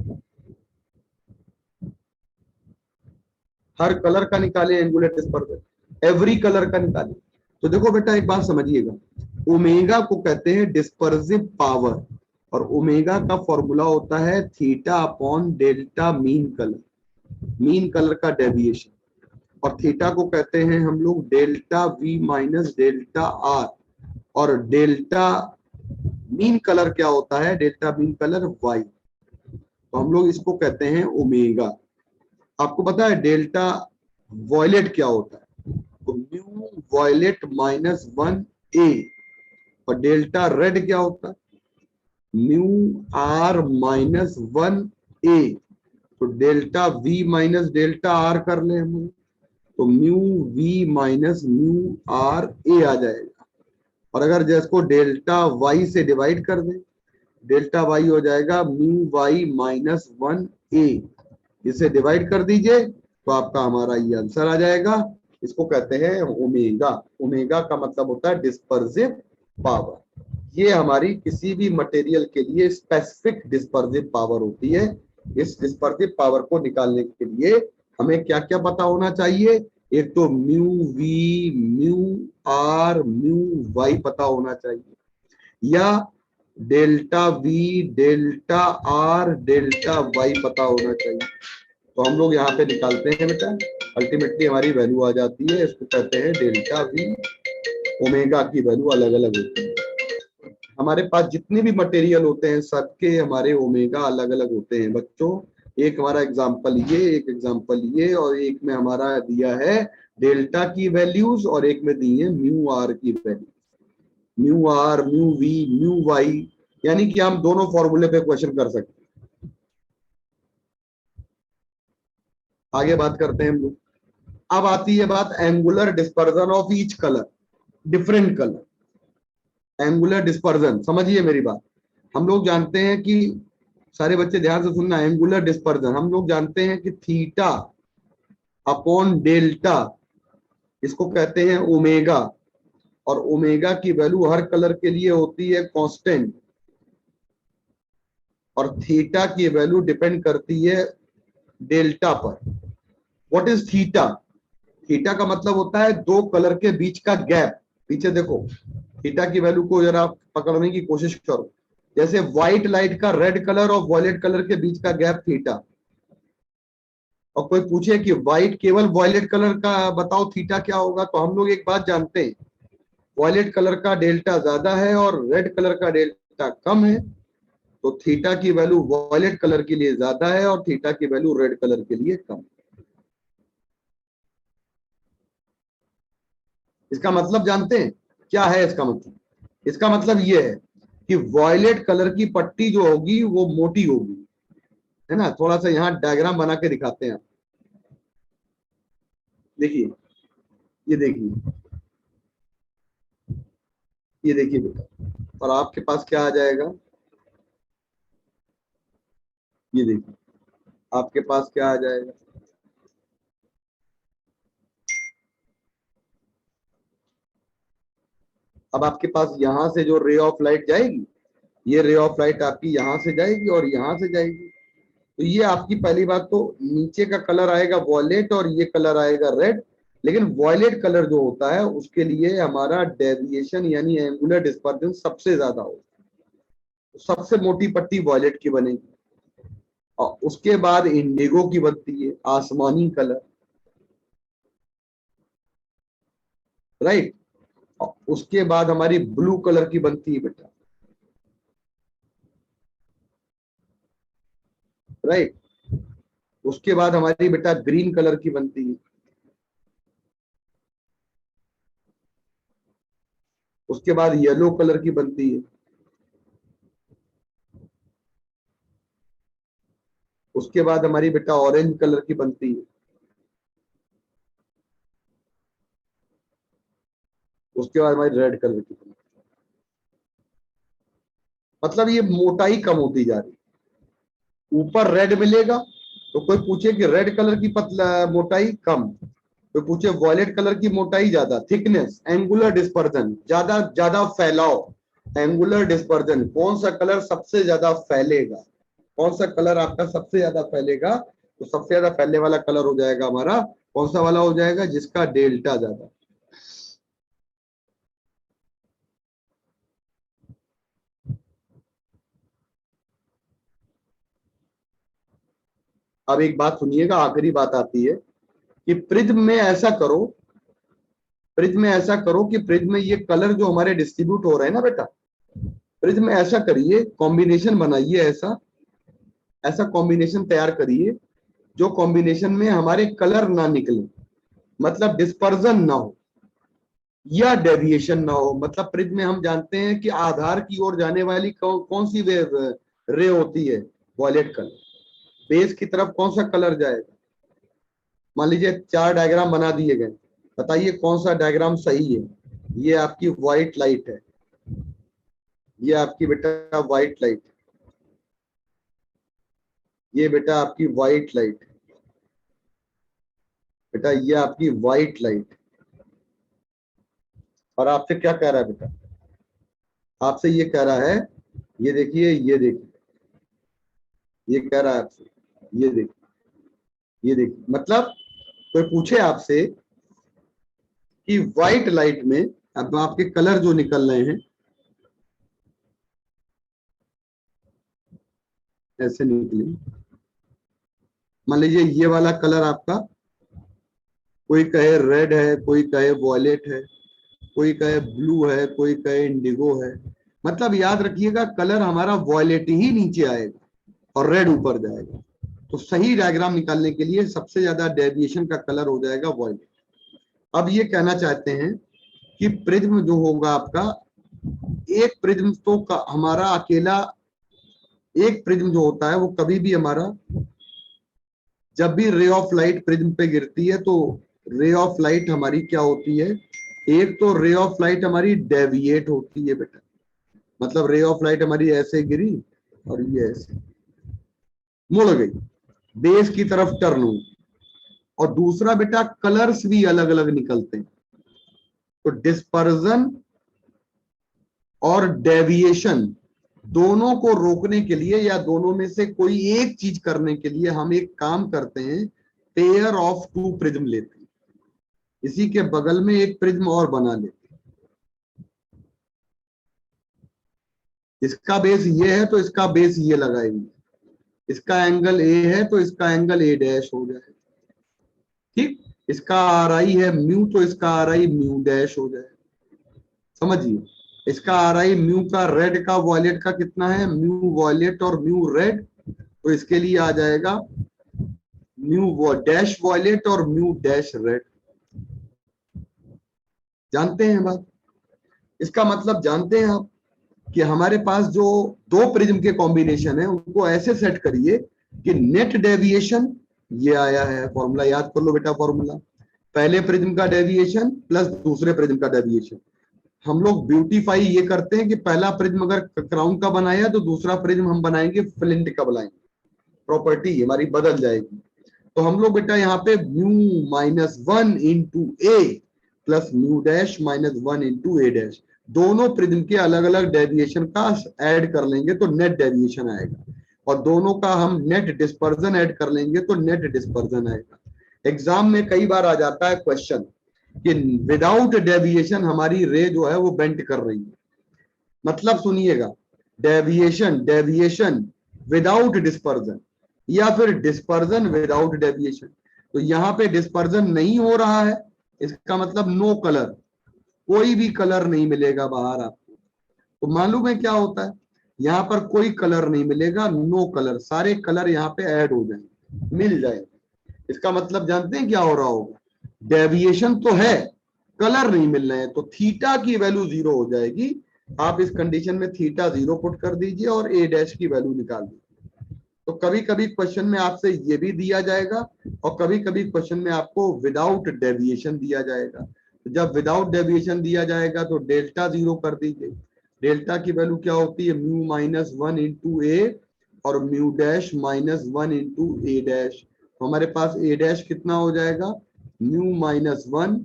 हर कलर का निकाले एंगुलर डिस्पर्जन, एवरी कलर का निकाले। तो देखो बेटा एक बात समझिएगा, ओमेगा को कहते हैं डिस्पर्सिव पावर, और ओमेगा का फॉर्मूला होता है theta upon delta mean colour का डेविएशन, और थीटा को कहते हैं हम लोग delta V minus delta are, और डेल्टा मीन कलर क्या होता है, डेल्टा मीन कलर वाई। तो हम लोग इसको कहते हैं ओमेगा। आपको पता है डेल्टा वॉयलेट क्या होता है, तो म्यू वॉयलेट माइनस 1 ए, और डेल्टा रेड क्या होता है, म्यू आर माइनस 1 ए। तो delta V minus delta R कर ले हम, तो mu V minus mu R A आ जाएगा। और अगर जिसको डेल्टा वाई से डिवाइड कर दें, डेल्टा वाई हो जाएगा म्यू वाई माइनस 1 ए। इसे डिवाइड कर दीजिए तो आपका हमारा ये आंसर आ जाएगा। इसको कहते हैं ओमेगा। ओमेगा का मतलब होता है डिस्पर्सिव पावर। ये हमारी किसी भी मटेरियल के लिए स्पेसिफिक डिस्पर्सिव पावर होती है। इस डिस्पर्सिव पावर को निकालने के लिए हमें क्या क्या पता होना चाहिए, एक तो mu V, mu R, mu Y पता होना चाहिए, या delta V, delta R, delta Y पता होना चाहिए। तो हम लोग यहाँ पे निकालते हैं बेटा, अल्टीमेटली हमारी वैल्यू आ जाती है, इसको कहते हैं डेल्टा वी। ओमेगा की वैल्यू अलग अलग होती है। हमारे पास जितने भी मटेरियल होते हैं सबके हमारे ओमेगा अलग अलग होते हैं बच्चों। एक हमारा एग्जांपल ये, एक एग्जांपल ये, और एक में हमारा दिया है डेल्टा की वैल्यूज, और एक में दी है म्यू आर की value, mu R, mu V, mu Y, यानी कि हम दोनों फॉर्मूले पे क्वेश्चन कर सकते हैं। आगे बात करते हैं हम लोग। अब आती है बात angular dispersion of each colour, different colour. Angular dispersion समझिए मेरी बात। हम लोग जानते हैं कि, सारे बच्चे ध्यान से सुनना, एंगुलर डिस्पर्जन हम लोग जानते हैं कि थीटा अपॉन डेल्टा, इसको कहते हैं ओमेगा, और ओमेगा की वैल्यू हर कलर के लिए होती है कांस्टेंट, और थीटा की वैल्यू डिपेंड करती है डेल्टा पर। What is theta? थीटा का मतलब होता है दो कलर के बीच का गैप। पीछे देखो, थीटा की वैल्यू को जरा पकड़ने की कोशिश करो। जैसे व्हाइट लाइट का रेड कलर और वॉयलेट कलर के बीच का गैप थीटा। और कोई पूछे कि व्हाइट केवल वॉयलेट कलर का बताओ थीटा क्या होगा, तो हम लोग एक बात जानते हैं, वॉयलेट कलर का डेल्टा ज्यादा है और रेड कलर का डेल्टा कम है। तो थीटा की वैल्यू वॉयलेट कलर के लिए ज्यादा है और थीटा की वैल्यू रेड कलर के लिए कम। इसका मतलब जानते हैं क्या है इसका मतलब? इसका मतलब यह है कि वॉयलेट कलर की पट्टी जो होगी वो मोटी होगी, है ना। थोड़ा सा यहाँ डायग्राम बना के दिखाते हैं। देखिए, ये देखिए, ये देखिए बेटा, और आपके पास क्या आ जाएगा, ये देखिए आपके पास क्या आ जाएगा, अब आपके पास यहां से जो रे ऑफ लाइट जाएगी, ये रे ऑफ लाइट आपकी यहां से जाएगी और यहां से जाएगी। तो ये आपकी पहली बात तो नीचे का कलर आएगा वॉयलेट और ये कलर आएगा रेड। लेकिन वॉयलेट कलर जो होता है उसके लिए हमारा डेविएशन यानी एंगुलर डिस्पर्जन सबसे ज्यादा होगा, तो सबसे मोटी पट्टी वॉयलेट की बनेगी, और उसके बाद इंडिगो की बनती है, आसमानी कलर, राइट। और उसके बाद हमारी ब्लू कलर की बनती है बेटा, राइट। उसके बाद हमारी बेटा ग्रीन कलर की बनती है, उसके बाद येलो कलर की बनती है, उसके बाद हमारी बेटा ऑरेंज कलर की बनती है, उसके बाद हमारी रेड कलर की बनती है। मतलब ये मोटाई कम होती जा रही है, ऊपर रेड मिलेगा तो कोई पूछे कि रेड कलर की पतला मोटाई कम, कोई पूछे वॉयलेट कलर की मोटाई ज्यादा, थिकनेस, एंगुलर डिस्पर्जन, ज्यादा ज्यादा फैलाव, एंगुलर डिस्पर्जन, कौन सा कलर सबसे ज्यादा फैलेगा, कौन सा कलर आपका सबसे ज्यादा फैलेगा, तो सबसे ज्यादा फैलने वाला कलर हो जाएगा हमारा कौन सा वाला हो जाएगा, जिसका डेल्टा ज्यादा। अब एक बात सुनिएगा, आखिरी बात आती है कि प्रिज्म में ऐसा करो, प्रिज्म में ऐसा करो कि प्रिज्म में ये कलर जो हमारे डिस्ट्रीब्यूट हो रहे हैं ना बेटा, प्रिज्म में ऐसा करिए, कॉम्बिनेशन बनाइए, ऐसा ऐसा कॉम्बिनेशन तैयार करिए जो कॉम्बिनेशन में हमारे कलर ना निकले, मतलब डिस्पर्जन ना हो या डेविएशन ना हो। मतलब प्रिज्म में हम जानते हैं कि आधार की ओर जाने वाली कौन सी रे होती है, वॉयलेट कलर। बेस की तरफ कौन सा कलर जाएगा, मान लीजिए 4 डायग्राम बना दिए गए, बताइए कौन सा डायग्राम सही है। ये आपकी व्हाइट लाइट है, ये आपकी बेटा व्हाइट लाइट, ये बेटा आपकी व्हाइट लाइट, बेटा ये आपकी व्हाइट लाइट। और आपसे क्या कह रहा है बेटा, आपसे ये कह रहा है, ये देखिए, ये देखिए, ये कह रहा है आपसे, ये देखिए, ये देखिए। मतलब कोई पूछे आपसे कि व्हाइट लाइट में अब आपके कलर जो निकल रहे हैं ऐसे निकले, मान लीजिए ये वाला कलर आपका, कोई कहे रेड है, कोई कहे वॉयलेट है, कोई कहे ब्लू है, कोई कहे इंडिगो है। मतलब याद रखिएगा कलर हमारा वॉयलेट ही नीचे आएगा और रेड ऊपर जाएगा। तो सही डायग्राम निकालने के लिए सबसे ज्यादा डेविएशन का कलर हो जाएगा वॉयलेट। अब ये कहना चाहते हैं कि प्रिज्म जो होगा आपका, एक प्रिज्म तो हमारा अकेला, एक प्रिज्म जो होता है वो कभी भी हमारा, जब भी रे ऑफ लाइट प्रिज्म पे गिरती है तो रे ऑफ लाइट हमारी क्या होती है, एक तो रे ऑफ लाइट हमारी डेविएट होती है बेटा, मतलब रे ऑफ लाइट हमारी ऐसे गिरी और ये ऐसे मुड़ गई, बेस की तरफ टर्न हुई। और दूसरा बेटा कलर्स भी अलग अलग निकलते हैं, तो डिस्पर्जन और डेविएशन दोनों को रोकने के लिए या दोनों में से कोई एक चीज करने के लिए हम एक काम करते हैं, पेयर ऑफ 2 प्रिज्म लेते हैं, इसी के बगल में एक प्रिज्म और बना लेते हैं, इसका बेस ये है तो इसका बेस ये लगाएंगे, इसका एंगल ए है तो इसका एंगल ए डैश हो जाए, ठीक। इसका आर आई है म्यू तो इसका आर आई म्यू डैश हो जाए, समझिए। इसका आर आई म्यू का रेड का वॉयलेट का कितना है, म्यू वॉयलेट और म्यू रेड, तो इसके लिए आ जाएगा म्यू डैश वॉयलेट और म्यू डैश रेड। जानते हैं बात, इसका मतलब जानते हैं आप कि हमारे पास जो 2 प्रिज्म के कॉम्बिनेशन है उनको ऐसे सेट करिए कि नेट डेविएशन, ये आया है फॉर्मूला, याद कर लो बेटा फॉर्मूला, पहले प्रिज्म का डेविएशन प्लस दूसरे प्रिज्म का डेविएशन। हम लोग ब्यूटीफाई ये करते हैं कि पहला प्रिज्म अगर क्राउन का बनाया तो दूसरा प्रिज्म हम बनाएंगे फ्लिंट का बनाएंगे, प्रॉपर्टी हमारी बदल जाएगी। तो हम लोग बेटा यहाँ पे mu minus 1 into A plus mu dash minus 1 into A dash, दोनों प्रिज्म के अलग अलग डेविएशन का ऐड कर लेंगे तो नेट डेविएशन आएगा, और दोनों का हम नेट डिस्पर्जन ऐड कर लेंगे तो नेट डिस्पर्जन आएगा। एग्जाम में कई बार आ जाता है क्वेश्चन कि विदाउट डेविएशन हमारी रे जो है वो बेंट कर रही है, मतलब सुनिएगा, डेविएशन डेविएशन विदाउट डिस्पर्जन या फिर डिस्पर्जन विदाउट डेविएशन। तो यहाँ पे डिस्पर्जन नहीं हो रहा है, इसका मतलब नो कलर, कोई भी कलर नहीं मिलेगा बाहर आपको। तो मालूम है क्या होता है, यहाँ पर कोई कलर नहीं मिलेगा, नो कलर, सारे कलर यहाँ पे ऐड हो जाएंगे, मिल जाएंगे। इसका मतलब जानते हैं क्या हो रहा होगा, डेविएशन तो है, कलर नहीं मिल रहे हैं, तो थीटा की वैल्यू 0 हो जाएगी। आप इस कंडीशन में थीटा 0 पुट कर दीजिए और ए डैश की वैल्यू निकाल दीजिए। तो कभी कभी क्वेश्चन में आपसे ये भी दिया जाएगा और कभी कभी क्वेश्चन में आपको विदाउट डेविएशन दिया जाएगा। तो जब विदाउट डेविएशन दिया जाएगा तो डेल्टा 0 कर दीजिए। डेल्टा की वैल्यू क्या होती है, म्यू माइनस 1 इंटू ए और mu dash minus 1 into A dash. तो हमारे पास ए डैश कितना हो जाएगा, mu minus 1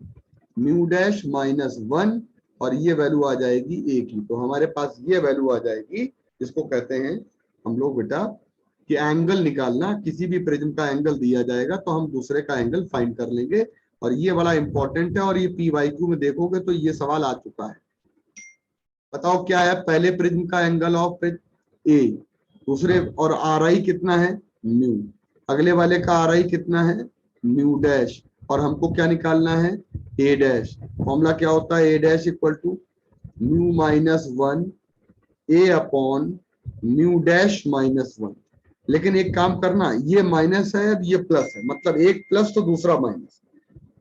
mu dash minus 1 और ये वैल्यू आ जाएगी ए की। तो हमारे पास ये वैल्यू आ जाएगी, जिसको कहते हैं हम लोग बेटा कि एंगल निकालना, किसी भी प्रिज्म का एंगल दिया जाएगा तो हम दूसरे का एंगल फाइंड कर लेंगे। और ये बड़ा इंपॉर्टेंट है और ये पीवाईक्यू में देखोगे तो ये सवाल आ चुका है। बताओ क्या है, पहले प्रिज्म का एंगल ऑफ प्रिज्म ए, दूसरे और आर आई कितना है म्यू, अगले वाले का आर आई कितना है म्यू डैश, और हमको क्या निकालना है ए डैश। फॉर्मूला क्या होता है, A dash equal to mu minus 1 A upon mu dash minus 1। लेकिन एक काम करना, ये माइनस है, अब ये प्लस है, मतलब एक प्लस तो दूसरा माइनस।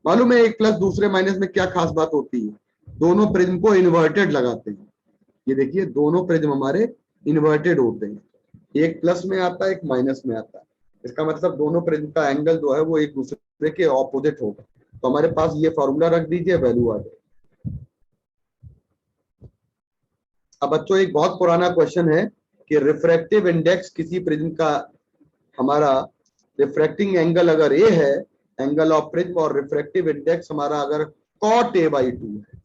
मालूम है एक प्लस दूसरे माइनस में क्या खास बात होती है, दोनों प्रिज्म को इन्वर्टेड लगाते हैं। ये देखिए दोनों प्रिज्म हमारे इन्वर्टेड होते हैं, एक प्लस में आता है एक माइनस में आता है। इसका मतलब दोनों प्रिज्म का एंगल जो है वो एक दूसरे के ऑपोजिट होगा। तो हमारे पास ये फॉर्मूला रख दीजिए, वैल्यू आ जाए। अब बच्चों एक बहुत पुराना क्वेश्चन है कि रिफ्रैक्टिव इंडेक्स किसी प्रिज्म का, हमारा रिफ्रैक्टिंग एंगल अगर ए है, एंगल ऑफ प्रिज्म, और रिफ्रैक्टिव इंडेक्स हमारा अगर cot a/2 है,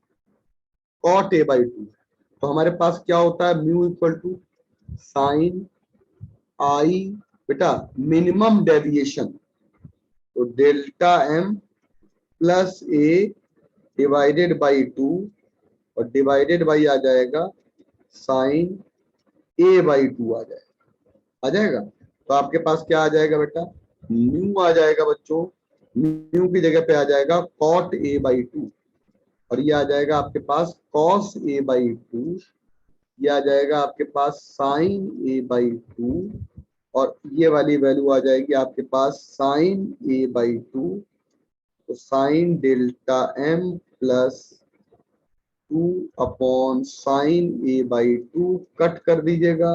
cot a/2, तो हमारे पास क्या होता है, mu equal to sine I, बेटा मिनिमम डेविएशन, तो delta M plus A divided by 2 और डिवाइडेड बाई आ जाएगा साइन a/2 आ जाएगा। तो आपके पास क्या आ जाएगा बेटा, म्यू आ जाएगा बच्चों, म्यू की जगह पे आ जाएगा cot a/2 और ये आ जाएगा आपके पास cos a/2, ये आ जाएगा आपके पास sin a/2 और ये वाली वैल्यू आ जाएगी आपके पास sin a/2। तो sine delta M plus 2 upon sine a/2 cut कर दीजिएगा।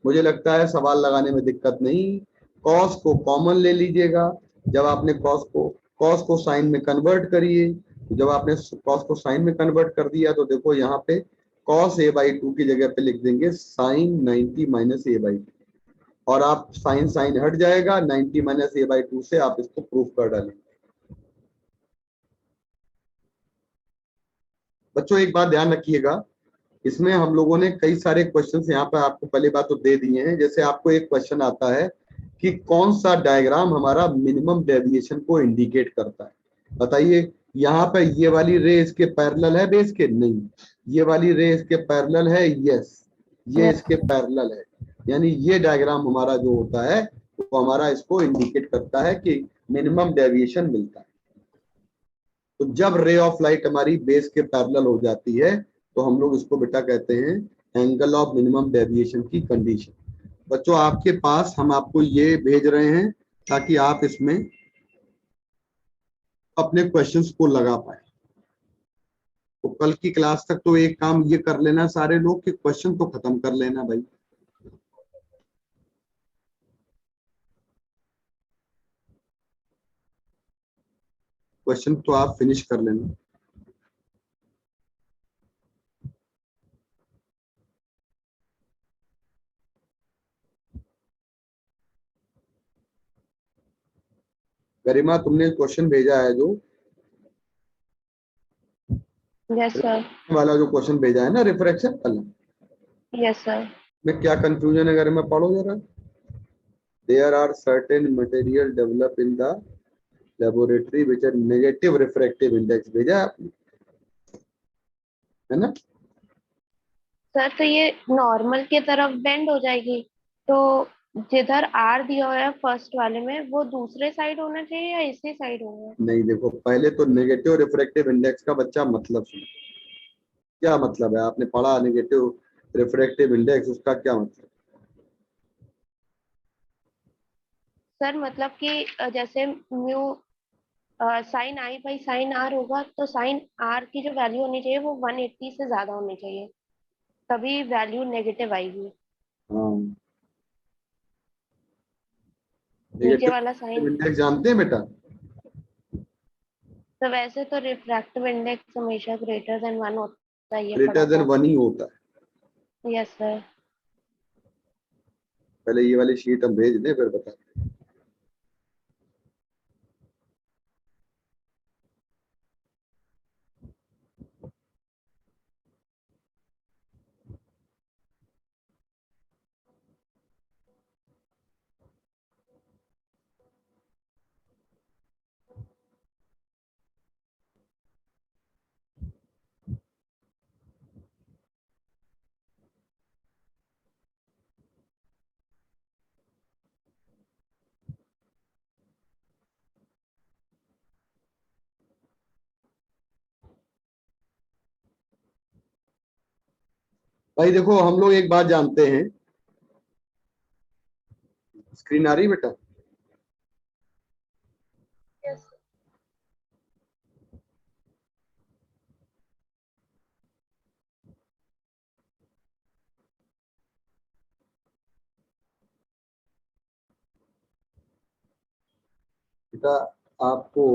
मुझे लगता है सवाल लगाने में दिक्कत नहीं, कॉस को कॉमन ले लीजिएगा। जब आपने कॉस को साइन में कन्वर्ट करिए, जब आपने कॉस को साइन में कन्वर्ट कर दिया तो देखो यहाँ पे कॉस a/2 की जगह पे लिख देंगे साइन 90 माइनस a/2 और आप साइन साइन हट जाएगा, 90 माइनस a/2 से आप इसको प्रूफ कर डालेंगे। बच्चों एक बात ध्यान रखिएगा, इसमें हम लोगों ने कई सारे क्वेश्चंस यहाँ पर आपको पहली बात तो दे दिए हैं। जैसे आपको एक क्वेश्चन आता है कि कौन सा डायग्राम हमारा मिनिमम डेविएशन को इंडिकेट करता है, बताइए। यहाँ पे ये वाली रे इसके पैरेलल है बेस के, नहीं, ये वाली रे इसके पैरेलल है, यस, ये इसके पैरेलल है, यानी ये डायग्राम हमारा जो होता है वो हमारा इसको इंडिकेट करता है कि मिनिमम डेविएशन मिलता है। तो जब रे ऑफ लाइट हमारी बेस के पैरेलल हो जाती है तो हम लोग इसको बेटा कहते हैं एंगल ऑफ मिनिमम डेविएशन की कंडीशन। बच्चों आपके पास हम आपको ये भेज रहे हैं ताकि आप इसमें अपने क्वेश्चंस को लगा पाए। तो कल की क्लास तक तो एक काम ये कर लेना सारे लोग कि क्वेश्चन तो खत्म कर लेना भाई। क्वेश्चन तो आप फिनिश कर लेना। गरिमा, तुमने क्वेश्चन भेजा है जो यस सर। वाला, जो क्वेश्चन भेजा है ना रिफ्रैक्शन वाला, यस सर। में क्या कंफ्यूजन है गरिमा, पढ़ो जरा। There are certain material develop in the laboratory which are negative refractive index, भेजा है आपने, है ना? सर तो ये नॉर्मल की तरफ बेंड हो जाएगी, तो जिधर आर दिया हुआ है फर्स्ट वाले में वो दूसरे साइड होना चाहिए या इसी साइड होना है? नहीं, देखो पहले तो नेगेटिव रिफ्रैक्टिव इंडेक्स का बच्चा मतलब सुनो, क्या मतलब है, आपने पढ़ा नेगेटिव रिफ्रैक्टिव इंडेक्स, उसका क्या मतलब? सर मतलब कि जैसे mu sine I by sine R होगा, तो साइन आर की जो वैल्यू होनी चाहिए वो 180 से ज्यादा होनी चाहिए, तभी वैल्यू नेगेटिव आएगी। हाँ, नीचे नेगेटिव वाला साइन। इंडेक्स जानते हैं बेटा? तो वैसे तो रिफ्रैक्टिव इंडेक्स हमेशा ग्रेटर देन 1 होता है, ये ग्रेटर पढ़ा देन था। 1 ही होता है। Yes sir. पहले ये वाली शीट हम भेज दें फिर बता। भाई देखो, हम लोग एक बात जानते हैं, स्क्रीन आ रही बेटा? यस। बेटा आपको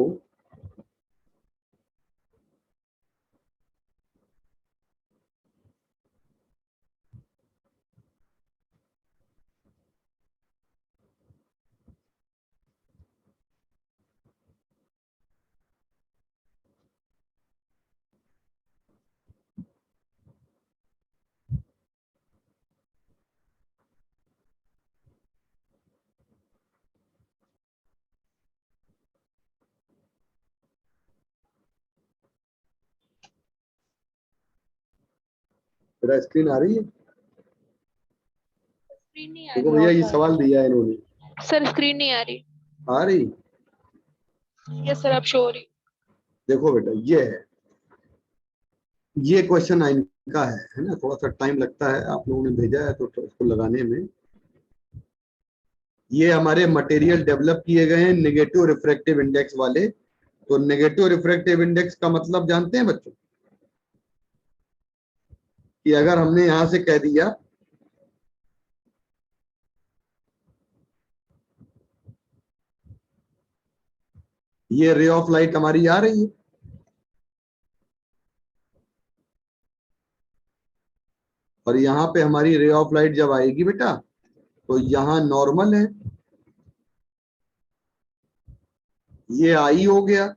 बेटा स्क्रीन आ रही है? स्क्रीन नहीं आ देखो नो भैया, ये सर। सवाल दिया है इन्होंने। रही सर, स्क्रीन नहीं आ रही। आ रही? यस सर, अब शो हो रही। देखो बेटा, ये क्वेश्चन 9 का है ना, थोड़ा सा टाइम लगता है, आप लोगों ने भेजा है तो उसको लगाने में। ये हमारे मटेरियल डेवलप किए गए हैं नेगेटिव रिफ्रैक्टिव इंडेक्स वाले। तो नेगेटिव रिफ्रैक्टिव इंडेक्स का मतलब जानते हैं बच्चों? कि अगर हमने यहां से कह दिया ये रे ऑफ लाइट हमारी आ रही है, और यहाँ पे हमारी रे ऑफ लाइट जब आएगी बेटा, तो यहाँ नॉर्मल है, ये आई हो गया।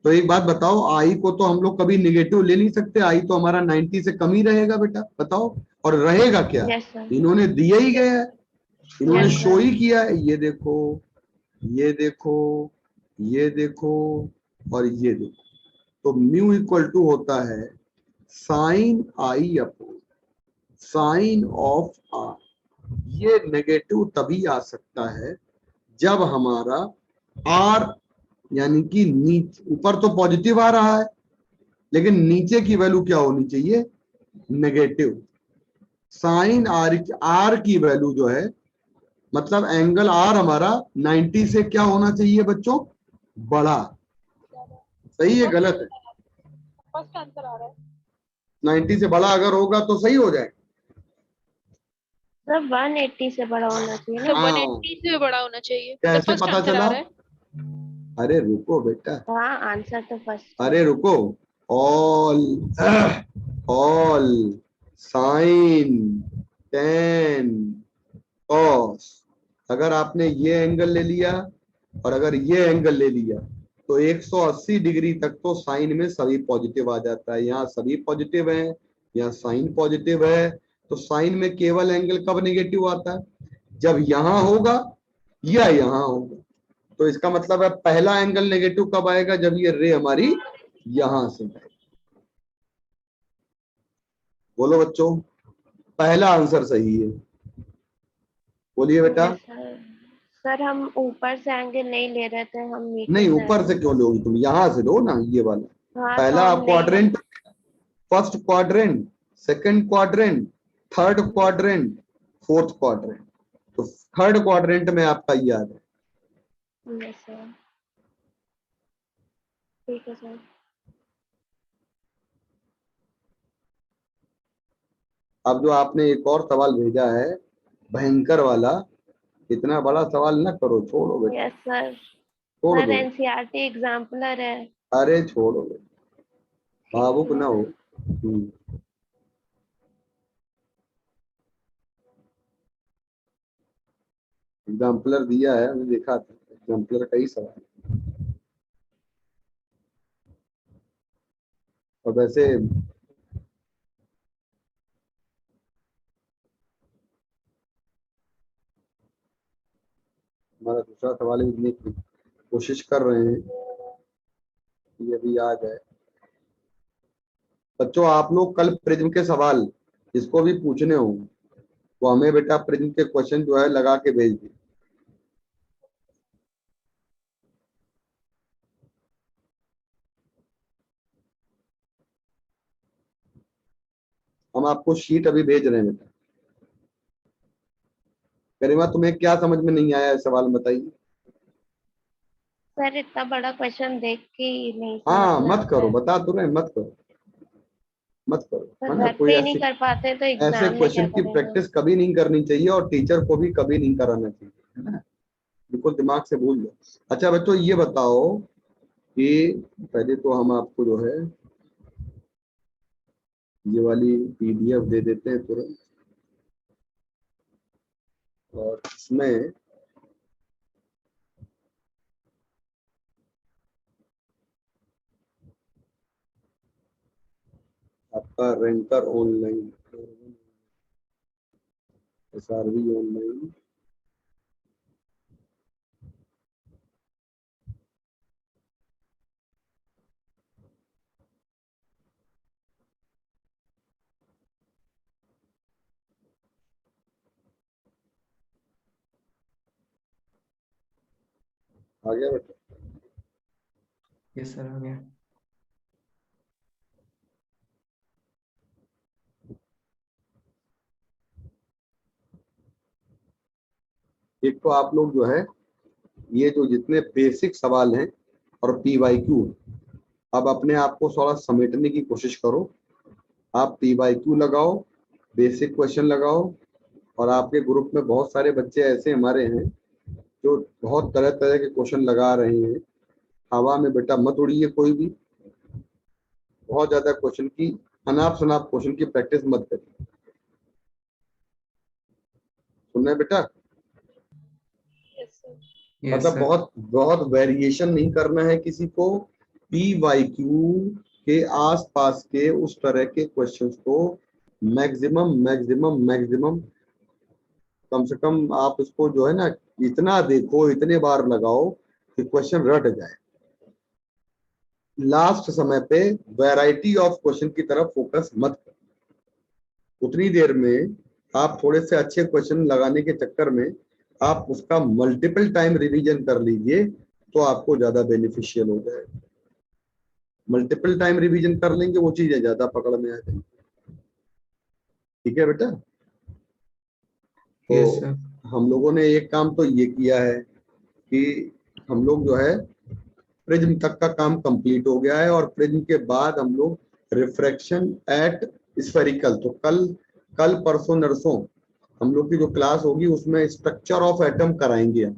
तो एक बात बताओ, आई को तो हम लोग कभी निगेटिव ले नहीं सकते, आई तो हमारा 90 से कम ही रहेगा बेटा, बताओ। और रहेगा क्या? Yes sir. इन्होंने दिया ही गया है, इन्होंने यस शो सर। ही किया है। ये देखो, ये देखो, ये देखो, और ये देखो। तो म्यू इक्वल टू होता है sine I upon sine of R. ये नेगेटिव तभी आ सकता है जब हमारा आर, यानी कि नीचे, ऊपर तो पॉजिटिव आ रहा है लेकिन नीचे की वैल्यू क्या होनी चाहिए? नेगेटिव। साइन आर की वैल्यू जो है, मतलब एंगल आर हमारा 90 से क्या होना चाहिए बच्चों? बड़ा। सही है गलत है? फर्स्ट आंसर आ रहा है। 90 से बड़ा अगर होगा तो सही हो जाए। सर 180 से बड़ा होना चाहिए सर ना। हाँ, 180 से बड़ा होना चाहिए। सर कैसे फर्स्ट पता आंसर चला? आ रहा है। अरे रुको बेटा, हाँ आंसर तो फर्स्ट। अरे रुको, all all sine tan cos, अगर आपने ये एंगल ले लिया और अगर ये एंगल ले लिया तो 180 डिग्री तक तो साइन में सभी पॉजिटिव आ जाता है। यहाँ सभी पॉजिटिव है, यहाँ साइन पॉजिटिव है, तो साइन में केवल एंगल कब नेगेटिव आता है? जब यहां होगा या यहां होगा। तो इसका मतलब है पहला एंगल नेगेटिव कब आएगा? जब ये रे हमारी यहां से आएगी। बोलो बच्चों, पहला आंसर सही है, बोलिए बेटा। सर सर हम ऊपर से एंगल नहीं ले रहे थे, हम नीचे नहीं, से ऊपर से क्यों लोगी तुम? यहां से लो ना, ये वाला हाँ तो पहला हम नहीं quadrant, first quadrant, second quadrant, third quadrant, fourth quadrant. तो थर्ड क्वाड्रेंट में आपका ये आ रहा है। यस सर, ठीक है सर। अब जो आपने एक और सवाल भेजा है भयंकर वाला, इतना बड़ा सवाल ना करो, छोड़ो बेटा, यस सर, छोड़ सर दो। एनसीईआरटी एग्जाम्पलर है। अरे छोड़ो बेटा, भावुक ना हो। एग्जाम्पलर दिया है, हमने देखा था एग्जाम्पलर का ही सवाल। और वैसे हमारा दूसरा सवाल भी देखने की कोशिश कर रहे हैं कि ये भी आ जाए। बच्चों आप लोग कल प्रिज्म के सवाल जिसको भी पूछने हो वो हमें बेटा प्रिज्म के क्वेश्चन जो है लगा के भेज दिए। हम आपको शीट अभी भेज रहे हैं बेटा। गरिमा तुम्हें क्या समझ में नहीं आया है सवाल बताइए। सर इतना बड़ा क्वेश्चन देख के ही नहीं हाँ समझ में मत आता करो, है। बता तो रहे, मत करो, मत करो, सर है ना। घर कोई पे ही नहीं ऐसे कर पाते तो ऐसे एग्जाम में क्या क्वेश्चन की करेंगे। प्रैक्टिस कभी नहीं करनी चाहिए और टीचर को भी कभी नहीं कराना चाहिए, है ना। बिल्कुल दिमाग से भूल लो। अच्छा बच्चों ये बताओ कि पहले तो हम आपको जो है ये वाली पीडीएफ दे देते हैं तुरंत, और इसमें आपका रैंकर ऑनलाइन, एसआरवी ऑनलाइन, आ गया बेटा। यस सर, आ गया। एक तो आप लोग जो है ये जो जितने बेसिक सवाल हैं और पीवाईक्यू, अब अपने आप को थोड़ा समेटने की कोशिश करो। आप पीवाईक्यू लगाओ, बेसिक क्वेश्चन लगाओ, और आपके ग्रुप में बहुत सारे बच्चे ऐसे हमारे हैं जो बहुत तरह तरह के क्वेश्चन लगा रहे हैं। हवा में बेटा मत उड़िए कोई भी, बहुत ज्यादा क्वेश्चन की अनाप शनाप क्वेश्चन की प्रैक्टिस मत करिए। सुनना है बेटा, यस सर। यस मतलब सर। बहुत बहुत वेरिएशन नहीं करना है किसी को। पीवाईक्यू के आसपास के उस तरह के क्वेश्चंस को मैक्सिमम मैक्सिमम मैक्सिमम कम से कम आप इसको जो है ना इतना देखो, इतने बार लगाओ कि क्वेश्चन रट जाए। लास्ट समय पे वैरायटी ऑफ क्वेश्चन की तरफ फोकस मत करो। उतनी देर में आप थोड़े से अच्छे क्वेश्चन लगाने के चक्कर में आप उसका मल्टीपल टाइम रिवीजन कर लीजिए तो आपको ज्यादा बेनिफिशियल हो जाएगा। मल्टीपल टाइम रिवीजन कर लेंगे वो चीजें ज्यादा पकड़ में आ जाएंगी। ठीक है बेटा। यस तो सर। हम लोगों ने एक काम तो ये किया है कि हम लोग जो है प्रिज्म तक का काम कंप्लीट हो गया है, और प्रिज्म के बाद हम लोग रिफ्रैक्शन एट स्फेरिकल, तो कल कल परसों नरसों हम लोग की जो क्लास होगी उसमें स्ट्रक्चर ऑफ एटम कराएंगे हम।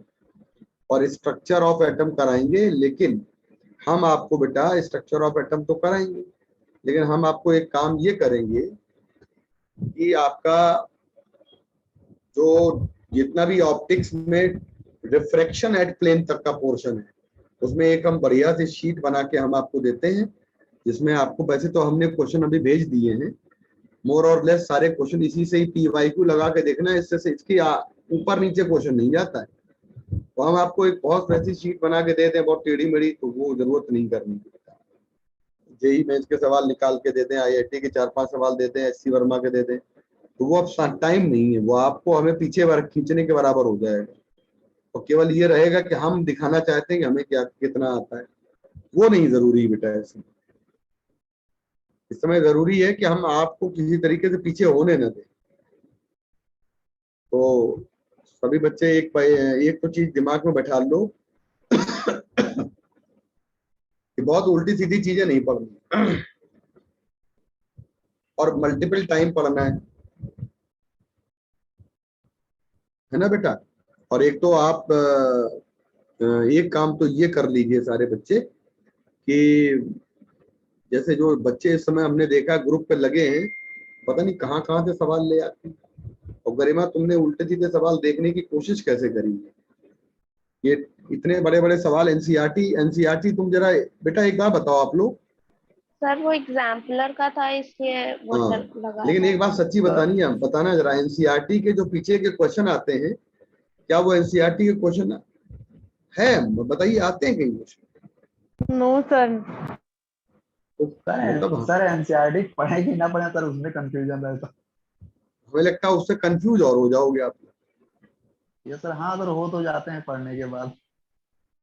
और स्ट्रक्चर ऑफ एटम कराएंगे, लेकिन हम आपको बेटा स्ट्रक्चर ऑफ एटम तो कराएंगे, लेकिन हम आपको एक काम ये करेंगे कि आपका जो जितना भी ऑप्टिक्स में रिफ्रैक्शन एट प्लेन तक का पोर्शन है, उसमें एक हम बढ़िया सी शीट बना के हम आपको देते हैं, जिसमें आपको, वैसे तो हमने क्वेश्चन अभी भेज दिए हैं, मोर और लेस सारे क्वेश्चन इसी से ही PYQ लगा के देखना है, इससे इसकी ऊपर नीचे क्वेश्चन नहीं जाता है। तो हम आपको एक बहुत वैसी शीट बना के देते हैं, बहुत टेढ़ी मेढ़ी, तो वो जरूरत नहीं करनी। जेई मेंस के सवाल निकाल के देते हैं, IIT के 4-5 सवाल देते हैं, SC वर्मा के देते हैं, तो वो अब टाइम नहीं है, वो आपको हमें पीछे खींचने के बराबर हो जाएगा। और केवल ये रहेगा कि हम दिखाना चाहते हैं कि हमें क्या कितना आता है, वो नहीं जरूरी बेटा। ऐसे इस समय जरूरी है कि हम आपको किसी तरीके से पीछे होने न दें। तो सभी बच्चे एक तो चीज दिमाग में बैठा लो कि बहुत उल्टी सीधी चीजें नहीं पढ़नी और मल्टीपल टाइम पढ़ना है ना बेटा। और एक तो आप एक काम तो ये कर लीजिए सारे बच्चे कि जैसे जो बच्चे इस समय हमने देखा ग्रुप पे लगे हैं, पता नहीं कहाँ कहाँ से सवाल ले आते हैं। और गरिमा, तुमने उल्टे सीधे सवाल देखने की कोशिश कैसे करी? ये इतने बड़े बड़े सवाल एनसीईआरटी तुम जरा बेटा एक बार बताओ आप लोग। सर वो एग्जाम्पलर का था, इसलिए वो हाँ, लगा लेकिन था। एक बात सच्ची बतानी है, बताना जरा, एनसीईआरटी के जो पीछे के क्वेश्चन आते हैं, क्या वो एनसीईआरटी के क्वेश्चन है? बताइए, आते हैं कहीं क्वेश्चन? No sir. तो मतलब सर एनसीईआरटी पढ़े कि ना पढ़े सर, उसमें कंफ्यूजन रहता। हमें लगता है उससे कंफ्यूज और हो जाओगे आप। ये सर हाँ सर, हो तो जाते हैं पढ़ने के बाद।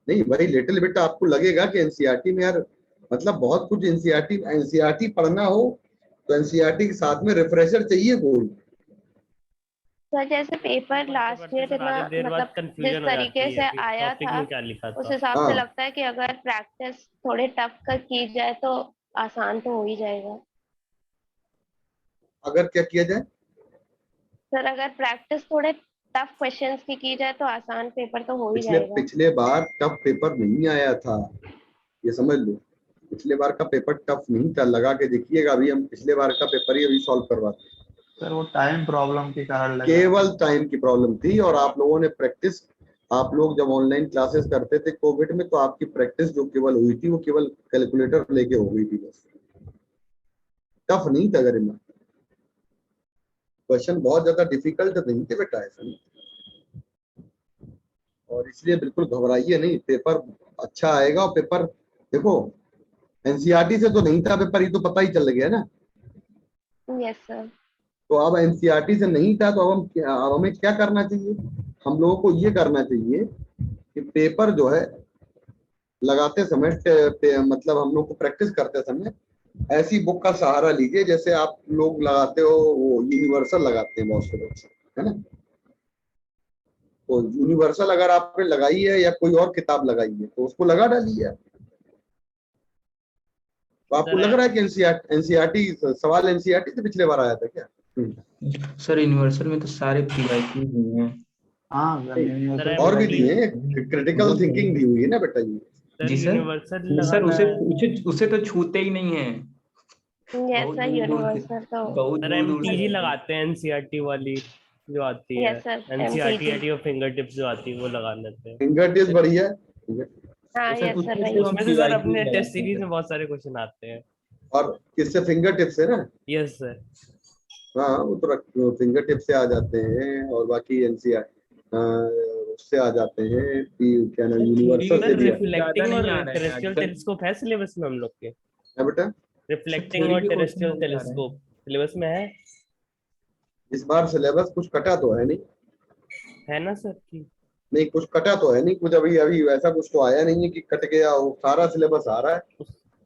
नहीं भाई, लिटिल बिट आपको लगेगा कि एनसीईआरटी में यार मतलब बहुत कुछ, एनसीईआरटी पढ़ना हो तो एनसीईआरटी के साथ में रिफ्रेशर चाहिए कोई। सर जैसे पेपर लास्ट ईयर इतना मतलब जिस तरीके से आया था, उस हिसाब से हाँ, लगता है कि अगर प्रैक्टिस थोड़े टफ कर की जाए तो आसान तो हो ही जाएगा। अगर क्या किया जाए? सर अगर प्रैक्टिस थोड़े टफ क्वेश्चंस की जाए तो आसान पेपर तो हो ही जाएगा। पिछले बार टफ पेपर नहीं आया था, ये समझ लो। पिछले बार का पेपर टफ नहीं था, लगा के देखिएगा। अभी हम पिछले बार का पेपर ही अभी सॉल्व करवाते हैं। सर वो टाइम प्रॉब्लम के कारण लगा। केवल टाइम की प्रॉब्लम थी, और आप लोगों ने प्रैक्टिस, आप लोग जब ऑनलाइन क्लासेस करते थे कोविड में, तो आपकी प्रैक्टिस जो केवल हुई थी वो केवल कैलकुलेटर लेके हो गई थी बस। टफ नहीं था गरिमा, क्वेश्चन बहुत ज्यादा डिफिकल्ट नहीं थे बेटा, ऐसा नहीं। और इसलिए बिल्कुल घबराइए नहीं, पेपर अच्छा आएगा। और पेपर देखो, एनसीईआरटी से तो नहीं था पेपर, ये तो पता ही चल गया ना। Yes sir. तो अब एनसीईआरटी से नहीं था, तो अब हमें क्या करना चाहिए? हम लोगों को ये करना चाहिए कि पेपर जो है लगाते समय मतलब हम लोग को प्रैक्टिस करते समय ऐसी बुक का सहारा लीजिए, जैसे आप लोग लगाते हो, वो यूनिवर्सल लगाते हैं बहुत से लोग, है ना। तो यूनिवर्सल अगर आपने लगाई है या कोई और किताब लगाई है तो उसको लगा डालिए आप। तो आपको लग रहा है कि एनसीईआरटी सवाल एनसीईआरटी से पिछले बार आया था क्या? सर यूनिवर्सल में तो सारे PYQ हुए हैं। हाँ और भी दिए, क्रिटिकल थिंकिंग दी हुई है ना बेटा ये। जी सर, सर उसे तो छूते ही नहीं है। यस सर, यूनिवर्सल तो बहुत MTG लगाते हैं, एनसीईआरटी वाली जो आती है, यस सर, एनसीईआरटी MTG। और फिंगर टिप्स जो आती है वो लगा लेते हैं। फिंगर टिप्स बढ़िया है। हाँ यस सर, वही। उसमें तो सर अपने टेस्ट सीरीज में बहुत सारे क्वेश्चन आते हैं। और किससे? फिंगर टिप्स है ना। Yes sir. हाँ, वो तो फिंगर टिप्स से आ जाते हैं, और बाकी एनसीईआर उससे आ जाते हैं, क्या नाम, यूनिवर्सल से भी रिफ्लेक्टिंग और टेरेस्ट्रियल टेलीस्कोप है सिलेबस में हम लोग के। है बेटा। रिफ्लेक्टिंग और टेरेस्ट्रियल टेलीस्कोप सिलेबस में है। इस बार सिलेबस कुछ कटा तो है नहीं? है ना सर की? नहीं, कुछ कटा तो है नहीं, कुछ अभी अभी वैसा कुछ तो आया नहीं है कि कट गया हो, सारा सिलेबस आ रहा है।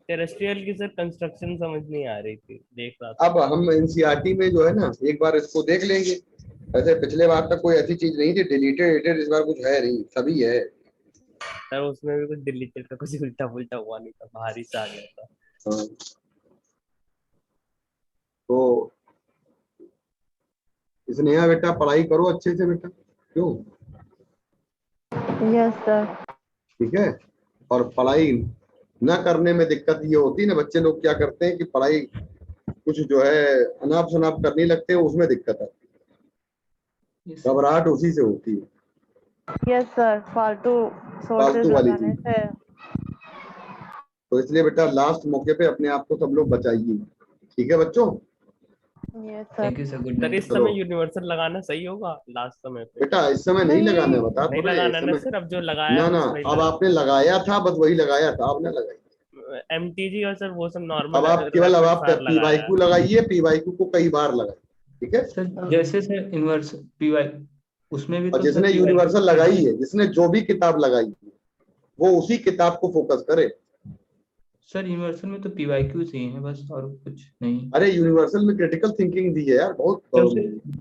टेरेस्ट्रियल की सर कंस्ट्रक्शन समझ नहीं आ रही थी, देख रहा था। अब हम एनसीईआरटी में जो है ना, एक बार इसको देख लेंगे। ऐसे पिछले बार तक कोई ऐसी चीज नहीं थी डिलीटेड, इस बार कुछ है नहीं, सभी है। सर उसमें भी कुछ डिलीटेड का कुछ उल्टा पुल्टा हुआ नहीं था, भारी सा आ गया था। हाँ। तो स्नेहा बेटा पढ़ाई करो अच्छे से बेटा। क्यों? Yes sir. ठीक है। और पढ़ाई ना करने में दिक्कत ये होती है ना, बच्चे लोग क्या करते हैं कि पढ़ाई कुछ जो है अनाप शनाप करने लगते हैं, उसमें दिक्कत आती Yes, है, sir. घबराहट उसी से होती है, यस सर, फालतू सोर्सेज फालतू वाली लगाने चीज। से। तो इसलिए बेटा लास्ट मौके पे अपने आप को सब लोग बचाइए। ठीक है बच्चों। Yes sir. Thank you sir, good sir night. इस समय यूनिवर्सल लगाना सही होगा लास्ट समय पे? बेटा इस समय नहीं लगाना है, बता नहीं तो रहे, लगाना इस ना समय सर, अब जो लगाया ना है ना, बस वही अब आपने लगाया था, बस वही लगाया था, आपने लगाई। एमटीजी और सर वो सब नॉर्मल अब आप केवल अब आप सार लगाया पीवाईक्यू लगाइए, पीवाईक्यू को कई बार लगाइए। ठीक है। सर जैसे सर यूनिवर्सल पीवाई उसमें भी और तो सर जिसने यूनिवर्सल लगाई है, जिसने जो भी किताब लगाई है, वो उसी किताब को फोकस करे। सर यूनिवर्सल में तो पीवाईक्यूज ही है बस, और कुछ नहीं। अरे यूनिवर्सल में क्रिटिकल थिंकिंग दी है यार, बहुत तो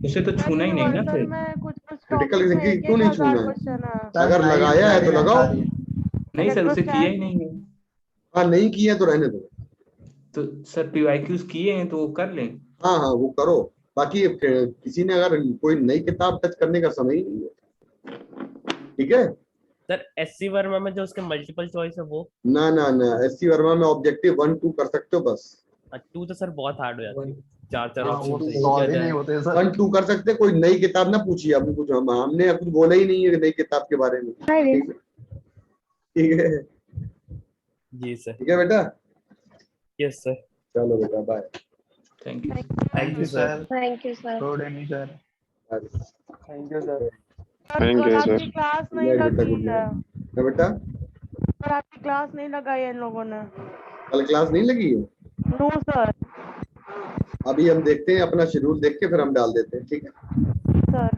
उसे तो छूना ही नहीं ना यूनिवर्सल फिर। में कुछ क्रिटिकल टॉपिक में थिंकिंग क्यों 1,000 नहीं छूना है? क्वेश्चन है। अगर लगाया है तो लगाओ। नहीं सर, उसे किया ही नहीं है। हाँ नहीं किया तो रहने दो। तो सर पीवाईक्यूज किए हैं तो वो कर लें। हाँ हाँ वो करो। बाकी किसी ने अगर कोई नई किताब टच करने का समय ही नहीं है। ठीक है। सर एससी वर्मा में जो उसके मल्टीपल चॉइस है वो ना ना ना, एससी वर्मा में ऑब्जेक्टिव 1 2 कर सकते हो बस। 2 तो सर बहुत हार्ड हो जाती है, चार हाँ, ऑप्शन वो तो चाहिए। सॉल्व ही नहीं होते 1 2 कर सकते, कोई नई किताब ना पूछिए आपने, कुछ हमने कुछ बोला ही नहीं है नई किताब के बारे में। नहीं ठीक है। ठीक है। जी सर। ठीक है बेटा। Yes sir. चलो बेटा bye. Thank you. Thank you sir. Thank you sir. Thank you sir. Sir कल आपकी क्लास नहीं गुड नाइट बेटा, लगी गुड है। नाइट। क्या बेटा? सर आपकी क्लास नहीं लगाई है इन लोगों ने। कल क्लास नहीं लगी है? No sir. अभी हम देखते हैं, अपना शेड्यूल देख के फिर हम डाल देते हैं। ठीक है। सर